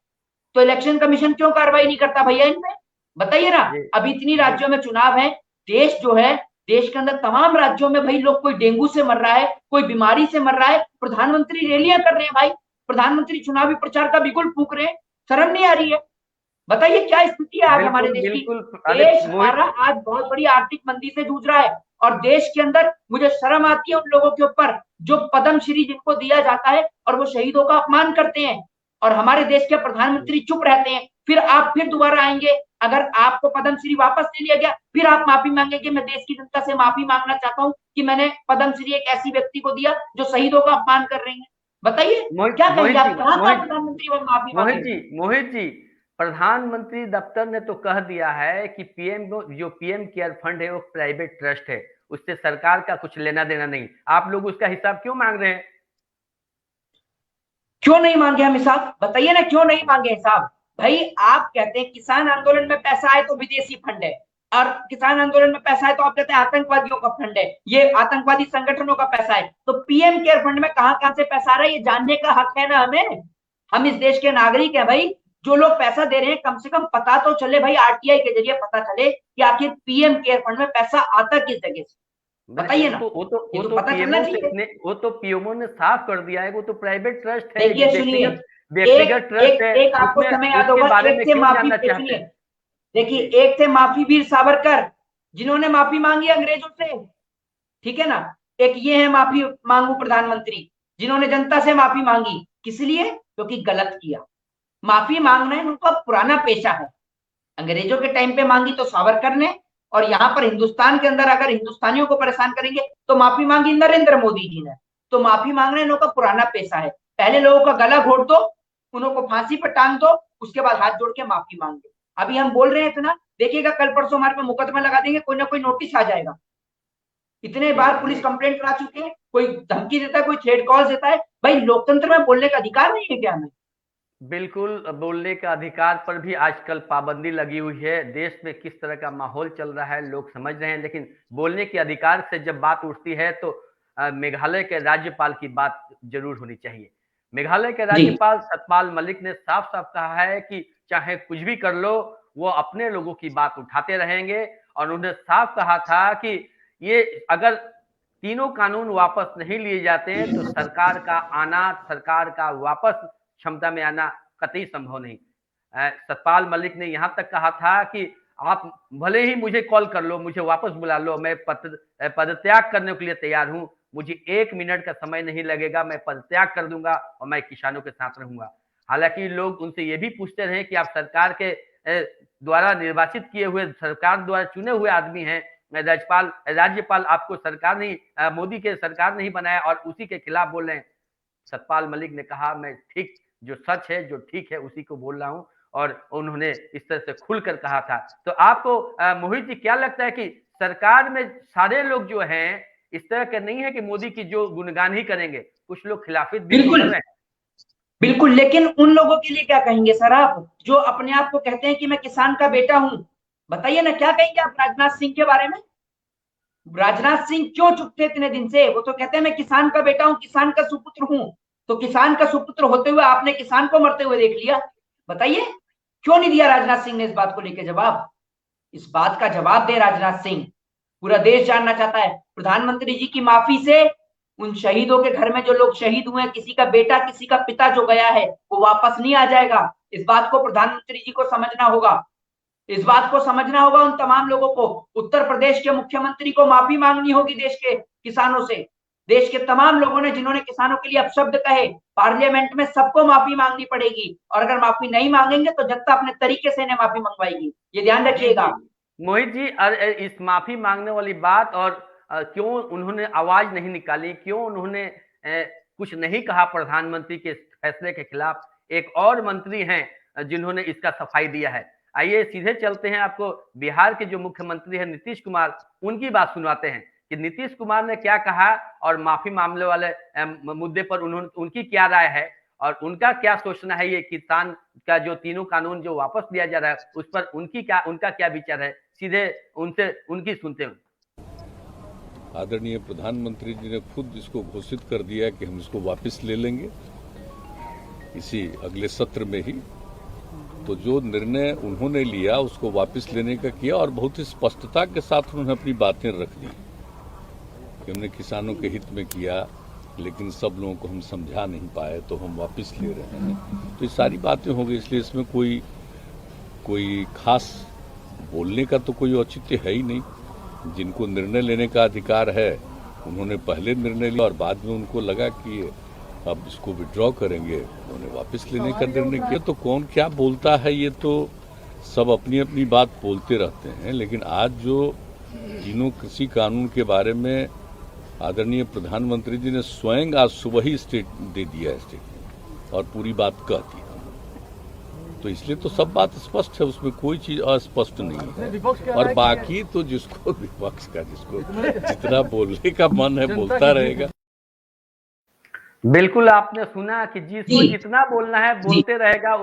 तो इलेक्शन कमीशन क्यों कार्रवाई नहीं करता भैया इनमें? बताइए ना। जी अभी इतनी जी राज्यों में चुनाव है, देश जो है, देश के अंदर तमाम राज्यों में भाई लोग, कोई डेंगू से मर रहा है, कोई बीमारी से मर रहा है, प्रधानमंत्री रैलियां कर रहे हैं भाई, प्रधानमंत्री चुनावी प्रचार का बिगुल फूक रहे हैं। शर्म नहीं आ रही है? बताइए क्या स्थिति है आज हमारे बिल्कुल देश की? बिल्कुल। अरे देश मोहित, हमारा आज बहुत बड़ी आर्थिक मंदी से जूझ रहा है, और देश के अंदर मुझे शर्म आती है उन लोगों के ऊपर जो पद्मश्री जिनको दिया जाता है और वो शहीदों का अपमान करते हैं, और हमारे देश के प्रधानमंत्री चुप रहते हैं। फिर आप फिर दोबारा आएंगे, अगर आपको पद्मश्री वापस ले लिया गया, फिर आप माफी मांगेंगे। मैं देश की जनता से माफी मांगना चाहता हूं कि मैंने पद्मश्री एक ऐसी व्यक्ति को दिया जो शहीदों का अपमान कर रहे हैं। बताइए क्या कहेंगे आप? कहां का प्रधानमंत्री वो माफी मांगे? मोहित जी, प्रधानमंत्री दफ्तर ने तो कह दिया है कि पीएम केयर फंड है वो प्राइवेट ट्रस्ट है, उससे सरकार का कुछ लेना देना नहीं। आप लोग उसका हिसाब क्यों मांग रहे हैं? क्यों नहीं मांगे हम हिसाब? बताइए ना, क्यों नहीं मांगे हिसाब? भाई आप कहते हैं किसान आंदोलन में पैसा आए तो विदेशी फंड है, और किसान आंदोलन में पैसा है तो आप कहते हैं आतंकवादियों का फंड है, ये आतंकवादी संगठनों का पैसा है। तो पीएम केयर फंड में कहां कहां से पैसा आ रहा है ये जानने का हक है ना हमें। हम इस देश के नागरिक हैं भाई। जो लोग पैसा दे रहे हैं, कम से कम पता तो चले भाई, आरटीआई के जरिए पता चले कि आखिर पीएम केयर फंड में पैसा आता किस जगह से। बताइए ना, ये तो पता चलना चाहिए। वो तो पीएमओ ने साफ कर दिया है, वो तो प्राइवेट ट्रस्ट है, देखिए सुनिए, व्यक्तिगत ट्रस्ट है। एक आपको उसमें समय याद उसके होगा, बारे एक में थे क्यों माफी, जानना चाहते सुनिए, हैं? देखिए, जी एक थे माफी वीर सावरकर, जिन्होंने माफी मांगी अंग्रेजों से, ठीक है ना? एक ये है माफी मांगू प्रधानमंत्री, जिन्होंने जनता से माफी मांगी। किस लिए? क्योंकि गलत किया। माफी मांगना उनका पुराना पेशा है। अंग्रेजों के टाइम पे मांगी तो सावरकर ने, और यहाँ पर हिंदुस्तान के अंदर अगर हिंदुस्तानियों को परेशान करेंगे तो माफी मांगी नरेंद्र मोदी जी ने। तो माफी मांगना इनका पुराना पेशा है। पहले लोगों का गला घोट दो, उनको फांसी पर टांग दो, उसके बाद हाथ जोड़ के माफी मांग दो। अभी हम बोल रहे हैं इतना, देखिएगा कल परसों हमारे पे मुकदमा लगा देंगे, कोई ना कोई नोटिस आ जाएगा। इतने जी बार पुलिस जी कंप्लेंट करा चुके हैं, कोई धमकी देता है, कोई थ्रेट कॉल देता है। भाई लोकतंत्र में बोलने का अधिकार नहीं है क्या हमें? बिल्कुल। बोलने का अधिकार पर भी आजकल पाबंदी लगी हुई है। देश में किस तरह का माहौल चल रहा है लोग समझ रहे हैं, लेकिन बोलने के अधिकार से जब बात उठती है तो मेघालय के राज्यपाल की बात जरूर होनी चाहिए। मेघालय के जी राज्यपाल सतपाल मलिक ने साफ साफ कहा है कि चाहे कुछ भी कर लो, वो अपने लोगों की बात उठाते रहेंगे। और उन्होंने साफ कहा था कि ये अगर तीनों कानून वापस नहीं लिए जाते हैं तो सरकार का वापस क्षमता में आना कतई संभव नहीं। सतपाल मलिक ने यहाँ तक कहा था कि आप भले ही मुझे कॉल कर लो, मुझे वापस बुला लो, मैं पदत्याग करने के लिए तैयार हूं, मुझे 1 मिनट का समय नहीं लगेगा, मैं पदत्याग कर दूंगा और मैं किसानों के साथ रहूंगा। हालांकि लोग उनसे ये भी पूछते रहे कि आप सरकार के द्वारा निर्वाचित किए हुए, सरकार द्वारा चुने हुए आदमी हैं, राज्यपाल आपको सरकार नहीं, मोदी के सरकार नहीं बनाया और उसी के खिलाफ बोल रहे हैं। सतपाल मलिक ने कहा, मैं ठीक जो सच है, जो ठीक है, उसी को बोल रहा हूं, और उन्होंने इस तरह से खुलकर कहा था। तो आपको मोहित जी क्या लगता है कि सरकार में सारे लोग जो हैं इस तरह के नहीं है कि मोदी की जो गुणगान ही करेंगे, कुछ लोग खिलाफियत भी कर रहे हैं। बिल्कुल, लेकिन उन लोगों के लिए क्या कहेंगे सर आप, जो अपने आप को कहते हैं कि मैं किसान का बेटा हूं? बताइए ना, क्या कहेंगे आप राजनाथ सिंह के बारे में? राजनाथ सिंह क्यों चुप थे इतने दिन से? वो तो कहते हैं मैं किसान का बेटा हूं, किसान का सुपुत्र हूं। तो किसान का सुपुत्र होते हुए आपने किसान को मरते हुए देख लिया। बताइए क्यों नहीं दिया राजनाथ सिंह ने इस बात को लेकर जवाब? इस बात का जवाब दे राजनाथ सिंह। पूरा देश जानना चाहता है। प्रधानमंत्री जी की माफी से उन शहीदों के घर में जो लोग शहीद हुए, किसी का बेटा, किसी का पिता जो गया है, वो वापस नहीं आ जाएगा। इस बात को प्रधानमंत्री जी को समझना होगा। इस बात को समझना होगा उन तमाम लोगों को। उत्तर प्रदेश के मुख्यमंत्री को माफी मांगनी होगी देश के किसानों से। देश के तमाम लोगों ने जिन्होंने किसानों के लिए अपशब्द कहे, पार्लियामेंट में सबको माफी मांगनी पड़ेगी। और अगर माफी नहीं मांगेंगे तो जनता अपने तरीके से इन्हें माफी मंगवाएगी, ये ध्यान रखिएगा। मोहित जी, इस माफी मांगने वाली बात और क्यों उन्होंने आवाज नहीं निकाली, क्यों उन्होंने कुछ नहीं कहा प्रधानमंत्री के फैसले के खिलाफ? एक और मंत्री हैं जिन्होंने इसका सफाई दिया है। आइए सीधे चलते हैं, आपको बिहार के जो मुख्यमंत्री हैं नीतीश कुमार, उनकी बात सुनाते हैं कि नीतीश कुमार ने क्या कहा और माफी मामले वाले मुद्दे पर उनकी क्या राय है और उनका क्या सोचना है। ये किसान का जो तीनों कानून जो वापस लिया जा रहा है उस पर उनका क्या विचार है, सीधे उनकी सुनते हैं। आदरणीय प्रधानमंत्री जी ने खुद इसको घोषित कर दिया कि हम इसको वापस ले लेंगे इसी अगले सत्र में ही। तो जो निर्णय उन्होंने लिया उसको वापस लेने का किया और बहुत ही स्पष्टता के साथ उन्होंने अपनी बातें रख दी कि हमने किसानों के हित में किया, लेकिन सब लोगों को हम समझा नहीं पाए तो हम वापस ले रहे हैं। तो ये सारी बातें हो गई, इसलिए इसमें कोई खास बोलने का तो कोई औचित्य है ही नहीं। जिनको निर्णय लेने का अधिकार है उन्होंने पहले निर्णय लिया और बाद में उनको लगा कि अब इसको विड्रॉ करेंगे, उन्होंने वापस लेने का निर्णय किया। तो कौन क्या बोलता है ये तो सब अपनी अपनी बात बोलते रहते हैं, लेकिन आज जो तीनों कृषि कानून के बारे में आदरणीय प्रधानमंत्री जी ने स्वयं आज सुबह ही दे दिया है स्टेटमेंट और पूरी बात कह दी, तो इसलिए तो सब बात स्पष्ट है, उसमें कोई चीज अस्पष्ट नहीं है। और बाकी तो जिसको विपक्ष का जिसको जितना बोलने का मन है बोलता रहेगा। बिल्कुल, आपने सुना कि जिसको जितना बोलना है बोलते रहेगा।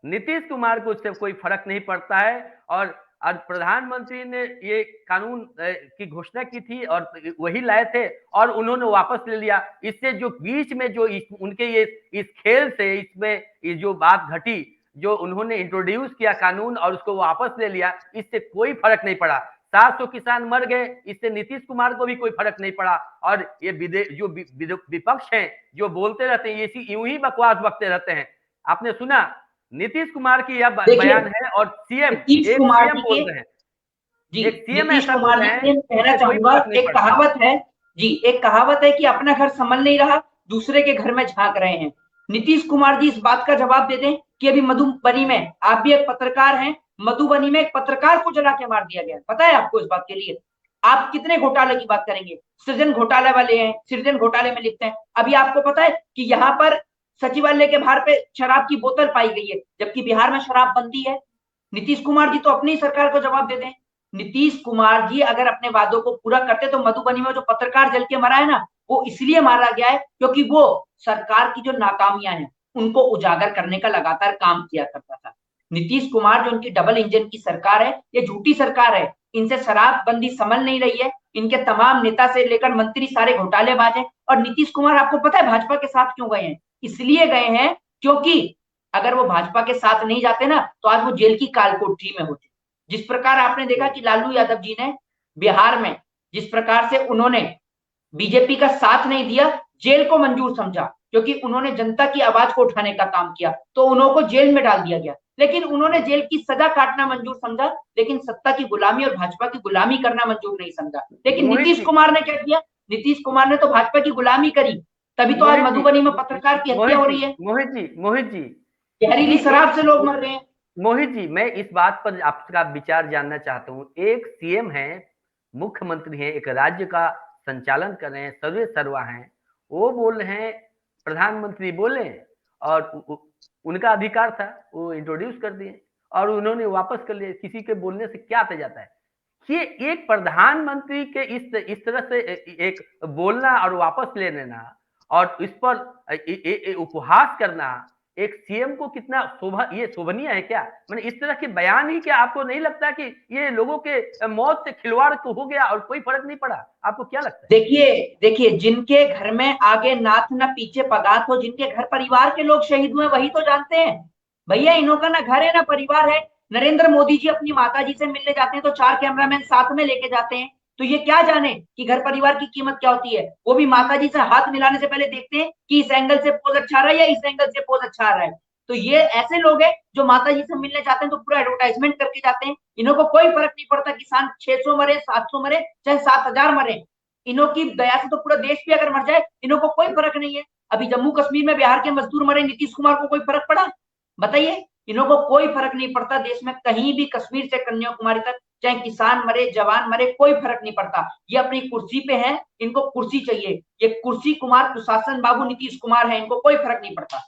नीतीश कुमार को उससे कोई फर्क नहीं पड़ता है। और आज प्रधानमंत्री ने ये कानून की घोषणा की थी और वही लाए थे और उन्होंने वापस ले लिया। इससे जो बीच में जो उनके ये इस खेल से इसमें ये जो बात घटी, जो उन्होंने इंट्रोड्यूस किया कानून और उसको वापस ले लिया, इससे कोई फर्क नहीं पड़ा। 700 किसान मर गए, इससे नीतीश कुमार को भी कोई फर्क नहीं पड़ा। और ये जो विपक्ष हैं जो बोलते रहते हैं, ये यूं ही बकवास बकते रहते हैं। आपने सुना नीतीश कुमार की यह बयान है और सीएम बोल रहे हैं। जी, एक सीएम नीतीश कुमार जी, कहना चाहूंगा, एक कहावत है जी, एक कहावत है कि अपना घर संभल नहीं रहा, दूसरे के घर में झांक रहे हैं। नीतीश कुमार जी इस बात का जवाब दे दें कि अभी मधुबनी में, आप भी एक पत्रकार हैं, मधुबनी में एक पत्रकार को जला के मार दिया गया। पता है आपको इस बात के लिए? आप कितने घोटाले की बात करेंगे? सृजन घोटाले वाले हैं, सृजन घोटाले में लिखते हैं। अभी आपको पता है कि यहाँ पर सचिवालय के बाहर पे शराब की बोतल पाई गई है, जबकि बिहार में शराब बंदी है। नीतीश कुमार जी तो अपनी सरकार को जवाब दे दें। नीतीश कुमार जी अगर अपने वादों को पूरा करते तो मधुबनी में जो पत्रकार जल के मरा है ना, वो इसलिए मारा गया है क्योंकि वो सरकार की जो नाकामियां हैं उनको उजागर करने का लगातार काम किया करता था। नीतीश कुमार जो उनकी डबल इंजन की सरकार है, ये झूठी सरकार है। इनसे शराबबंदी संभल नहीं रही है। इनके तमाम नेता से लेकर मंत्री सारे घोटालेबाज हैं। और नीतीश कुमार आपको पता है भाजपा के साथ क्यों गए हैं? इसलिए गए हैं क्योंकि अगर वो भाजपा के साथ नहीं जाते ना तो आज वो जेल की कालकोठरी में होते। जिस प्रकार आपने देखा कि लालू यादव जी ने बिहार में जिस प्रकार से उन्होंने बीजेपी का साथ नहीं दिया, जेल को मंजूर समझा क्योंकि उन्होंने जनता की आवाज को उठाने का काम किया, तो उन्होंने जेल में डाल दिया गया। लेकिन उन्होंने जेल की सजा काटना मंजूर समझा, लेकिन सत्ता की गुलामी और भाजपा की गुलामी करना मंजूर नहीं समझा। लेकिन नीतीश कुमार ने क्या किया? नीतीश कुमार ने तो भाजपा की गुलामी करी, तभी तो आज मोहित जी, मधुबनी में पत्रकार की हत्या हो रही है, मोहित जी जहरीली शराब से लोग मर रहे हैं। मोहित जी, मैं इस बात पर आपका विचार जानना चाहता हूँ। एक सीएम है, मुख्यमंत्री है, एक राज्य का संचालन कर रहे हैं, सर्वे सर्वा हैं, वो बोल रहे हैं, प्रधानमंत्री बोले और उनका अधिकार था, वो इंट्रोड्यूस कर दिए और उन्होंने वापस कर लिया। किसी के बोलने से क्या आता जाता है? ये एक प्रधानमंत्री के इस तरह से एक बोलना और वापस ले लेना और इस पर उपहास करना एक सीएम को कितना ये शोभनीय है क्या? मैंने इस तरह के बयान ही क्या आपको नहीं लगता कि ये लोगों के मौत से खिलवाड़ तो हो गया और कोई फर्क नहीं पड़ा? आपको क्या लगता है? देखिए जिनके घर में आगे नाथ न पीछे पगात हो, जिनके घर परिवार के लोग शहीद हुए वही तो जानते हैं। भैया इन्हों का ना घर है ना परिवार है। नरेंद्र मोदी जी अपनी माता जी से मिलने जाते हैं तो 4 कैमरामैन साथ में लेके जाते हैं, तो ये क्या जाने कि घर परिवार की कीमत क्या होती है। वो भी माता जी से हाथ मिलाने से पहले देखते हैं कि इस एंगल से पोज अच्छा आ रहा है या इस एंगल से पोज अच्छा आ रहा है। तो ये ऐसे लोग हैं जो माता जी से मिलने जाते हैं तो पूरा एडवर्टाइजमेंट करके जाते हैं। इन्हों को कोई फर्क नहीं पड़ता किसान 600 मरे, 700 मरे, चाहे 7000 मरे, इन्हों की दया से तो पूरा देश भी अगर मर जाए इन्हों को कोई फर्क नहीं है। अभी जम्मू कश्मीर में बिहार के मजदूर मरे, नीतीश कुमार को कोई फर्क पड़ा? बताइए, इन्हों को कोई फर्क नहीं पड़ता देश में कहीं भी, कश्मीर से कन्याकुमारी तक, चाहे किसान मरे, जवान मरे, कोई फर्क नहीं पड़ता। ये अपनी कुर्सी पे हैं, इनको कुर्सी चाहिए। ये कुर्सी कुमार सुशासन बाबू नीतीश कुमार है, इनको कोई फर्क नहीं पड़ता।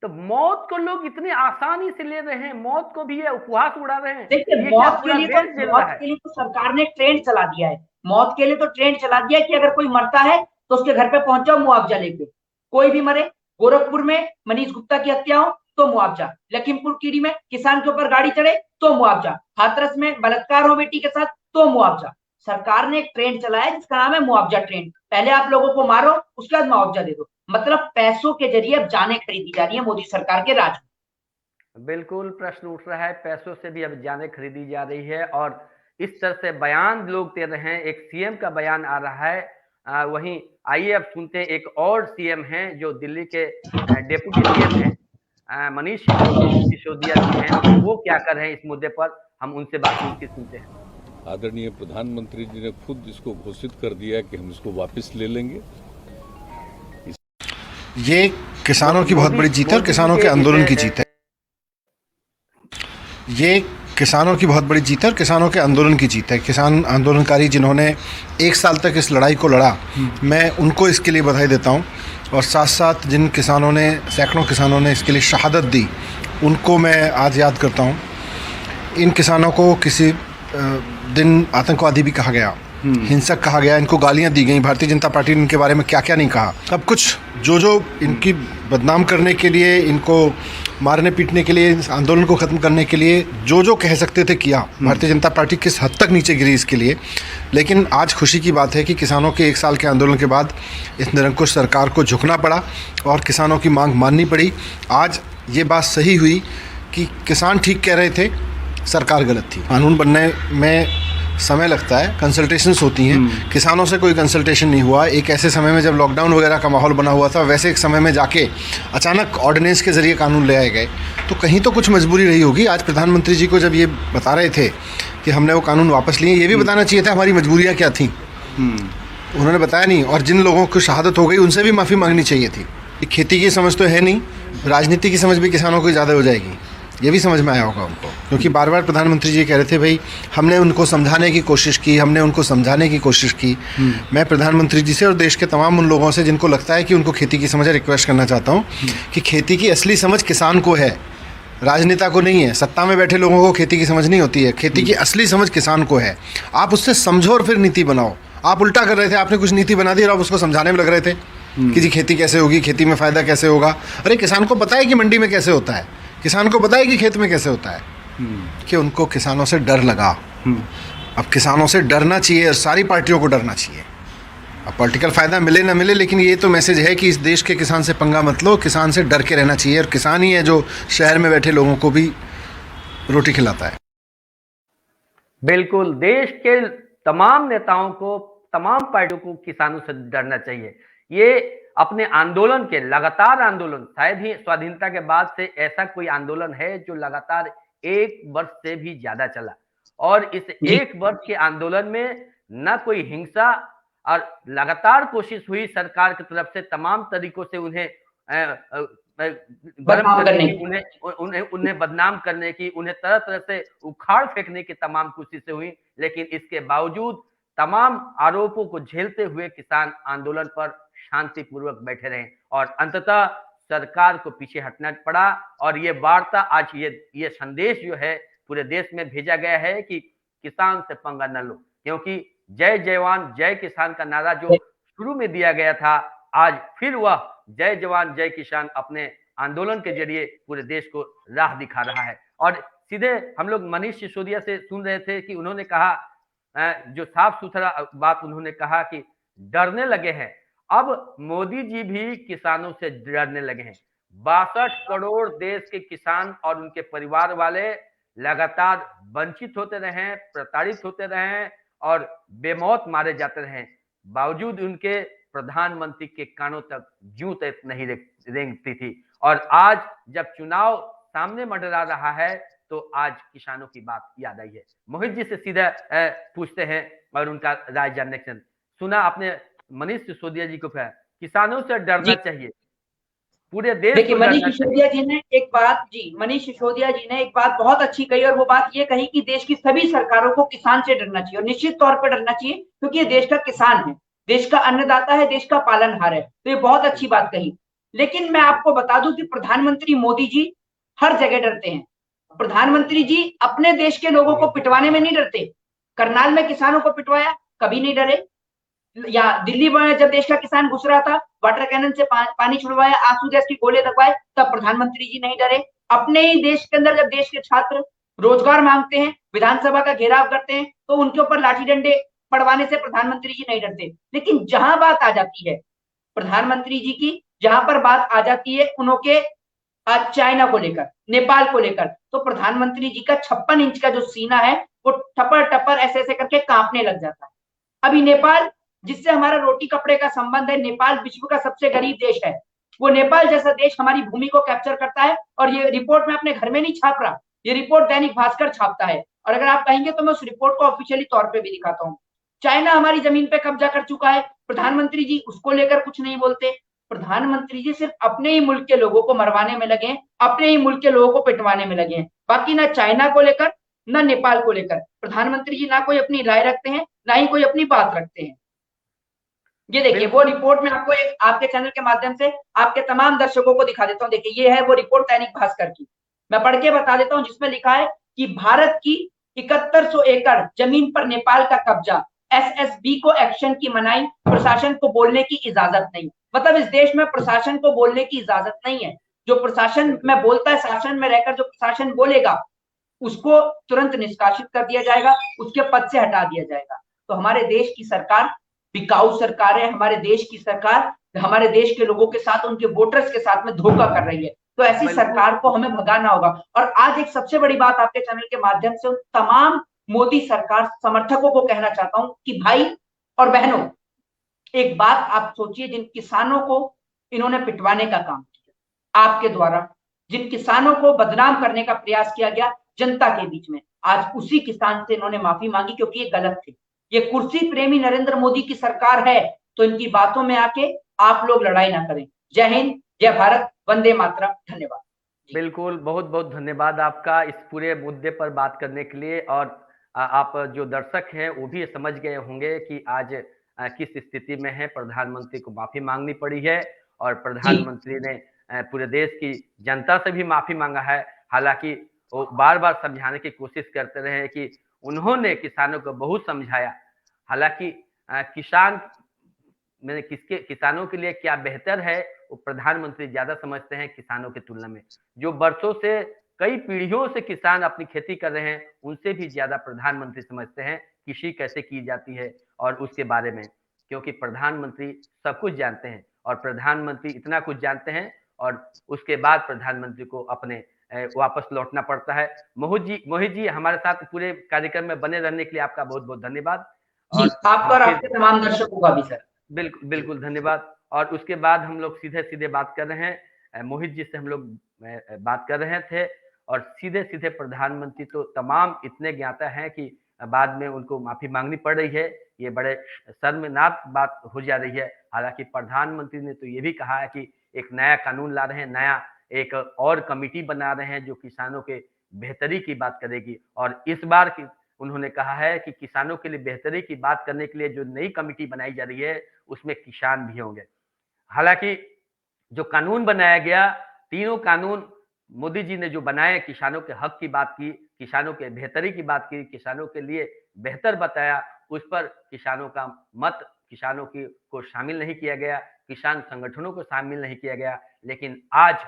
तो मौत को लोग इतनी आसानी से ले रहे हैं, मौत को भी ये उपहास उड़ा रहे हैं। देखिए मौत के लिए तो सरकार ने ट्रेंड चला दिया है। मौत के लिए तो ट्रेंड चला दिया है कि अगर कोई मरता है तो उसके घर पे पहुंच जाओ मुआवजा लेके। कोई भी मरे, गोरखपुर में मनीष गुप्ता की हत्या हो तो मुआवजा, लखीमपुर खीरी में किसान के ऊपर गाड़ी चढ़े तो मुआवजा, हाथरस में बलात्कार हो बेटी के साथ तो मुआवजा। सरकार ने एक ट्रेंड चलाया जिसका नाम है मुआवजा ट्रेंड। पहले आप लोगों को मारो, उसके बाद मुआवजा दे दो। मतलब पैसों के जरिए अब जानें खरीदी जा रही है मोदी सरकार के राज में। बिल्कुल प्रश्न उठ रहा है, पैसों से भी अब जानें खरीदी जा रही है और इस तरह से बयान लोग दे रहे हैं। एक सीएम का बयान आ रहा है। वहीं आइए अब सुनते हैं एक और सीएम हैं जो दिल्ली के डेप्यूटी सीएम हैं, मनीष सिसोदिया जी हैं। वो क्या कर रहे हैं इस मुद्दे पर, हम उनसे बात उनकी सुनते हैं। आदरणीय प्रधानमंत्री जी ने खुद इसको घोषित कर दिया है कि हम इसको वापस ले लेंगे। ये किसानों की बहुत बड़ी जीत है और किसानों के आंदोलन की जीत है। ये किसानों की बहुत बड़ी जीत है और किसानों के आंदोलन की जीत है। किसान आंदोलनकारी जिन्होंने 1 साल तक इस लड़ाई को लड़ा, मैं उनको इसके लिए बधाई देता हूं। और साथ साथ जिन किसानों ने, सैकड़ों किसानों ने इसके लिए शहादत दी, उनको मैं आज याद करता हूं। इन किसानों को किसी दिन आतंकवादी भी कहा गया, हिंसक कहा गया, इनको गालियां दी गई। भारतीय जनता पार्टी ने इनके बारे में क्या क्या नहीं कहा। सब कुछ जो इनकी बदनाम करने के लिए, इनको मारने पीटने के लिए, इस आंदोलन को ख़त्म करने के लिए जो कह सकते थे किया। भारतीय जनता पार्टी किस हद तक नीचे गिरी इसके लिए। लेकिन आज खुशी की बात है कि किसानों के 1 साल के आंदोलन के बाद इस निरंकुश सरकार को झुकना पड़ा और किसानों की मांग माननी पड़ी। आज ये बात सही हुई कि किसान ठीक कह रहे थे, सरकार गलत थी। कानून बनने में समय लगता है, कंसल्टेशंस होती हैं। किसानों से कोई कंसल्टेशन नहीं हुआ। एक ऐसे समय में जब लॉकडाउन वगैरह का माहौल बना हुआ था, वैसे एक समय में जाके अचानक ऑर्डिनेंस के ज़रिए कानून ले आए गए, तो कहीं तो कुछ मजबूरी रही होगी। आज प्रधानमंत्री जी को जब ये बता रहे थे कि हमने वो कानून वापस लिए, ये भी बताना चाहिए था हमारी मजबूरियाँ क्या थी। उन्होंने बताया नहीं। और जिन लोगों को शहादत हो गई उनसे भी माफ़ी मांगनी चाहिए थी। खेती की समझ तो है नहीं, राजनीति की समझ भी किसानों को ज़्यादा हो जाएगी, ये भी समझ में आया होगा उनको। क्योंकि बार बार प्रधानमंत्री जी कह रहे थे, भाई हमने उनको समझाने की कोशिश की, हमने उनको समझाने की कोशिश की। मैं प्रधानमंत्री जी से और देश के तमाम उन लोगों से जिनको लगता है कि उनको खेती की समझ है, रिक्वेस्ट करना चाहता हूँ कि खेती की असली समझ किसान को है, राजनेता को नहीं है। सत्ता में बैठे लोगों को खेती की समझ नहीं होती है। खेती की असली समझ किसान को है। आप उससे समझो और फिर नीति बनाओ। आप उल्टा कर रहे थे, आपने कुछ नीति बना दी और आप उसको समझाने में लग रहे थे कि जी खेती कैसे होगी, खेती में फ़ायदा कैसे होगा। अरे किसान को पता है कि मंडी में कैसे होता है, किसान को पता है कि खेत में कैसे होता है। कि उनको किसानों से डर लगा। अब किसानों से डरना चाहिए और सारी पार्टियों को डरना चाहिए। अब पॉलिटिकल फ़ायदा मिले ना मिले, लेकिन ये तो मैसेज है कि इस देश के किसान से पंगा मत लो, किसान से डर के रहना चाहिए। और किसान ही है जो शहर में बैठे लोगों को भी रोटी खिलाता है। बिल्कुल, देश के तमाम नेताओं को, तमाम पार्टियों को किसानों से डरना चाहिए। ये अपने आंदोलन के, लगातार आंदोलन, शायद ही स्वाधीनता के बाद से ऐसा कोई आंदोलन है जो लगातार 1 वर्ष से भी ज्यादा चला। और इस 1 वर्ष के आंदोलन में न कोई हिंसा और लगातार कोशिश हुई सरकार की तरफ से तमाम तरीकों से उन्हें गर्म बदनाम करने करने की, की। उन्हें बदनाम करने की, उन्हें तरह तरह से उखाड़ फेंकने की तमाम कोशिशें हुई, लेकिन इसके बावजूद तमाम आरोपों को झेलते हुए किसान आंदोलन पर शांतिपूर्वक बैठे रहे और अंततः सरकार को पीछे हटना पड़ा। और ये वार्ता आज ये संदेश जो है पूरे देश में भेजा गया है कि किसान से पंगा न लो, क्योंकि जय जवान जय किसान का नारा जो शुरू में दिया गया था, आज फिर वह जय जवान जय किसान अपने आंदोलन के जरिए पूरे देश को राह दिखा रहा है। और सीधे हम लोग मनीष सिसोदिया से सुन रहे थे कि उन्होंने कहा, जो साफ सुथरा बात उन्होंने कहा कि डरने लगे हैं, अब मोदी जी भी किसानों से डरने लगे हैं। 62 करोड़ देश के किसान और उनके परिवार वाले लगातार वंचित होते रहे, प्रताड़ित होते रहे और बेमौत मारे जाते रहे, बावजूद उनके प्रधानमंत्री के कानों तक जूं तक नहीं रेंगती थी। और आज जब चुनाव सामने मंडरा रहा है तो आज किसानों की बात याद आई है। मोहित जी से सीधा पूछते हैं और उनका राय जानने के। सुना आपने मनीष सिसोदिया जी को कहा किसानों से डरना चाहिए, पूरे देश देखिए को मनीष डरना सिसोदिया जी ने एक बात, जी मनीष सिसोदिया जी ने एक बात बहुत अच्छी कही, और वो बात ये कही कि देश की सभी सरकारों को किसान से डरना चाहिए, और निश्चित तौर पर डरना चाहिए, क्योंकि ये देश का किसान है, देश का अन्नदाता है, देश का पालनहार है। तो ये बहुत अच्छी बात कही। लेकिन मैं आपको बता दूं कि प्रधानमंत्री मोदी जी हर जगह डरते हैं। प्रधानमंत्री जी अपने देश के लोगों को पिटवाने में नहीं डरते। करनाल में किसानों को पिटवाया, कभी नहीं डरे। या दिल्ली में जब देश का किसान घुस रहा था, वाटर कैनन से पानी छुड़वाया, आंसू गैस की गोले लगवाए, तब प्रधानमंत्री जी नहीं डरे। अपने ही देश के अंदर जब देश के छात्र रोजगार मांगते हैं, विधानसभा का घेराव करते हैं, तो उनके ऊपर लाठी डंडे पड़वाने से प्रधानमंत्री जी नहीं डरते। लेकिन जहां बात आ जाती है प्रधानमंत्री जी की, जहां पर बात आ जाती है उनके चाइना को लेकर, नेपाल को लेकर, तो प्रधानमंत्री जी का 56 इंच का जो सीना है वो टपर टपर ऐसे ऐसे करके कांपने लग जाता है। अभी नेपाल, जिससे हमारा रोटी कपड़े का संबंध है, नेपाल विश्व का सबसे गरीब देश है, वो नेपाल जैसा देश हमारी भूमि को कैप्चर करता है, और ये रिपोर्ट मैं अपने घर में नहीं छाप रहा, ये रिपोर्ट दैनिक भास्कर छापता है। और अगर आप कहेंगे तो मैं उस रिपोर्ट को ऑफिशियली तौर पे भी दिखाता हूँ। चाइना हमारी जमीन पे कब्जा कर चुका है, प्रधानमंत्री जी उसको लेकर कुछ नहीं बोलते। प्रधानमंत्री जी सिर्फ अपने ही मुल्क के लोगों को मरवाने में लगे हैं, अपने ही मुल्क के लोगों को पिटवाने में लगे हैं। बाकी ना चाइना को लेकर ना नेपाल को लेकर प्रधानमंत्री जी ना कोई अपनी राय रखते हैं, ना ही कोई अपनी बात रखते हैं। ये देखिए वो रिपोर्ट में आपको एक आपके चैनल के माध्यम से आपके तमाम दर्शकों को दिखा देता हूं। देखिए ये है वो रिपोर्ट दैनिक भास्कर की, मैं पढ़ के बता देता हूं, जिसमें लिखा है कि भारत की 7100 एकड़ जमीन पर नेपाल का कब्जा, एसएसबी को एक्शन की मनाही, प्रशासन को बोलने की इजाजत नहीं। मतलब इस देश में प्रशासन को बोलने की इजाजत नहीं है। जो प्रशासन में बोलता है, शासन में रहकर जो प्रशासन बोलेगा उसको तुरंत निष्कासित कर दिया जाएगा, उसके पद से हटा दिया जाएगा। तो हमारे देश की सरकार बिकाऊ सरकार है, हमारे देश की सरकार हमारे देश के लोगों के साथ, उनके वोटर्स के साथ में धोखा कर रही है। तो ऐसी सरकार को हमें भगाना होगा। और आज एक सबसे बड़ी बात आपके चैनल के माध्यम से उन तमाम मोदी सरकार समर्थकों को कहना चाहता हूं कि भाई और बहनों, एक बात आप सोचिए, जिन किसानों को इन्होंने पिटवाने का काम किया आपके द्वारा, जिन किसानों को बदनाम करने का प्रयास किया गया जनता के बीच में, आज उसी किसान से इन्होंने माफी मांगी, क्योंकि ये गलत थे। ये कुर्सी प्रेमी नरेंद्र मोदी की सरकार है, तो इनकी बातों में आके आप लोग लड़ाई ना करें। जय हिंद, जय भारत, वंदे मातरम। धन्यवाद। बिल्कुल, बहुत बहुत धन्यवाद आपका इस पूरे मुद्दे पर बात करने के लिए। और आप जो दर्शक हैं वो भी समझ गए होंगे कि आज किस स्थिति में है, प्रधानमंत्री को माफी मांगनी पड़ी है और प्रधानमंत्री ने पूरे देश की जनता से भी माफी मांगा है। हालांकि वो बार बार समझाने की कोशिश करते रहे कि उन्होंने किसानों को बहुत समझाया। हालांकि किसानों के लिए क्या बेहतर है वो प्रधानमंत्री ज्यादा समझते हैं किसानों की तुलना में। जो वर्षों से, कई पीढ़ियों से किसान अपनी खेती कर रहे हैं, उनसे भी ज्यादा प्रधानमंत्री समझते हैं कृषि कैसे की जाती है और उसके बारे में, क्योंकि प्रधानमंत्री सब कुछ जानते हैं। और प्रधानमंत्री इतना कुछ जानते हैं और उसके बाद प्रधानमंत्री को अपने वापस लौटना पड़ता है। मोहित जी हमारे साथ पूरे कार्यक्रम में बने रहने के लिए आपका बहुत बहुत धन्यवाद। और आपका और आपके तमाम दर्शकों का भी सर बिल्कुल बिल्कुल धन्यवाद। और उसके बाद हम लोग सीधे सीधे बात कर रहे हैं, मोहित जी से हम लोग बात कर रहे थे, और सीधे सीधे प्रधानमंत्री तो तमाम इतने ज्ञाता हैं कि बाद में उनको माफी मांगनी पड़ रही है। ये बड़े शर्मनाक बात हो जा रही है। हालांकि प्रधानमंत्री ने तो ये भी कहा है कि एक नया कानून ला रहे हैं, नया एक और कमेटी बना रहे हैं जो किसानों के बेहतरी की बात करेगी। और इस बार की उन्होंने कहा है कि किसानों के लिए बेहतरी की बात करने के लिए जो नई कमेटी बनाई जा रही है उसमें किसान भी होंगे। हालांकि जो कानून बनाया गया, तीनों कानून मोदी जी ने जो बनाए, किसानों के हक की बात की, किसानों के बेहतरी की बात की, किसानों के लिए बेहतर बताया, उस पर किसानों का मत, किसानों की को शामिल नहीं किया गया, किसान संगठनों को शामिल नहीं किया गया। लेकिन आज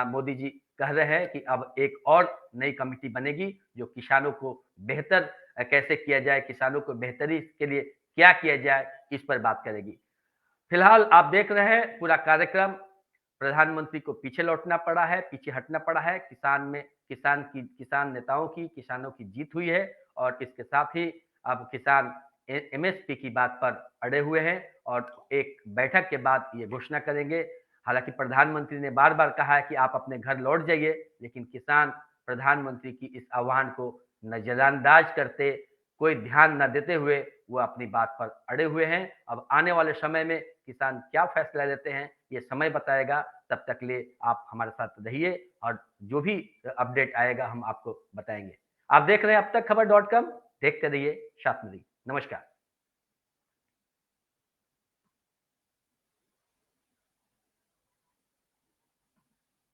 मोदी जी कह रहे हैं कि अब एक और नई कमेटी बनेगी जो किसानों को बेहतर कैसे किया जाए, किसानों को बेहतरी के लिए क्या किया जाए, इस पर बात करेगी। फिलहाल आप देख रहे हैं पूरा कार्यक्रम, प्रधानमंत्री को पीछे लौटना पड़ा है, पीछे हटना पड़ा है। किसान नेताओं की, किसानों की जीत हुई है और इसके साथ ही अब किसान एमएसपी की बात पर अड़े हुए हैं और एक बैठक के बाद ये घोषणा करेंगे। हालांकि प्रधानमंत्री ने बार बार कहा है कि आप अपने घर लौट जाइए, लेकिन किसान प्रधानमंत्री की इस आह्वान को नजरअंदाज करते, कोई ध्यान न देते हुए वो अपनी बात पर अड़े हुए हैं। अब आने वाले समय में किसान क्या फैसला लेते हैं ये समय बताएगा। तब तक लिए आप हमारे साथ रहिए और जो भी अपडेट आएगा हम आपको बताएंगे। आप देख रहे हैं अब तक खबर.com, देखते रहिए, साथ में रहिए। नमस्कार।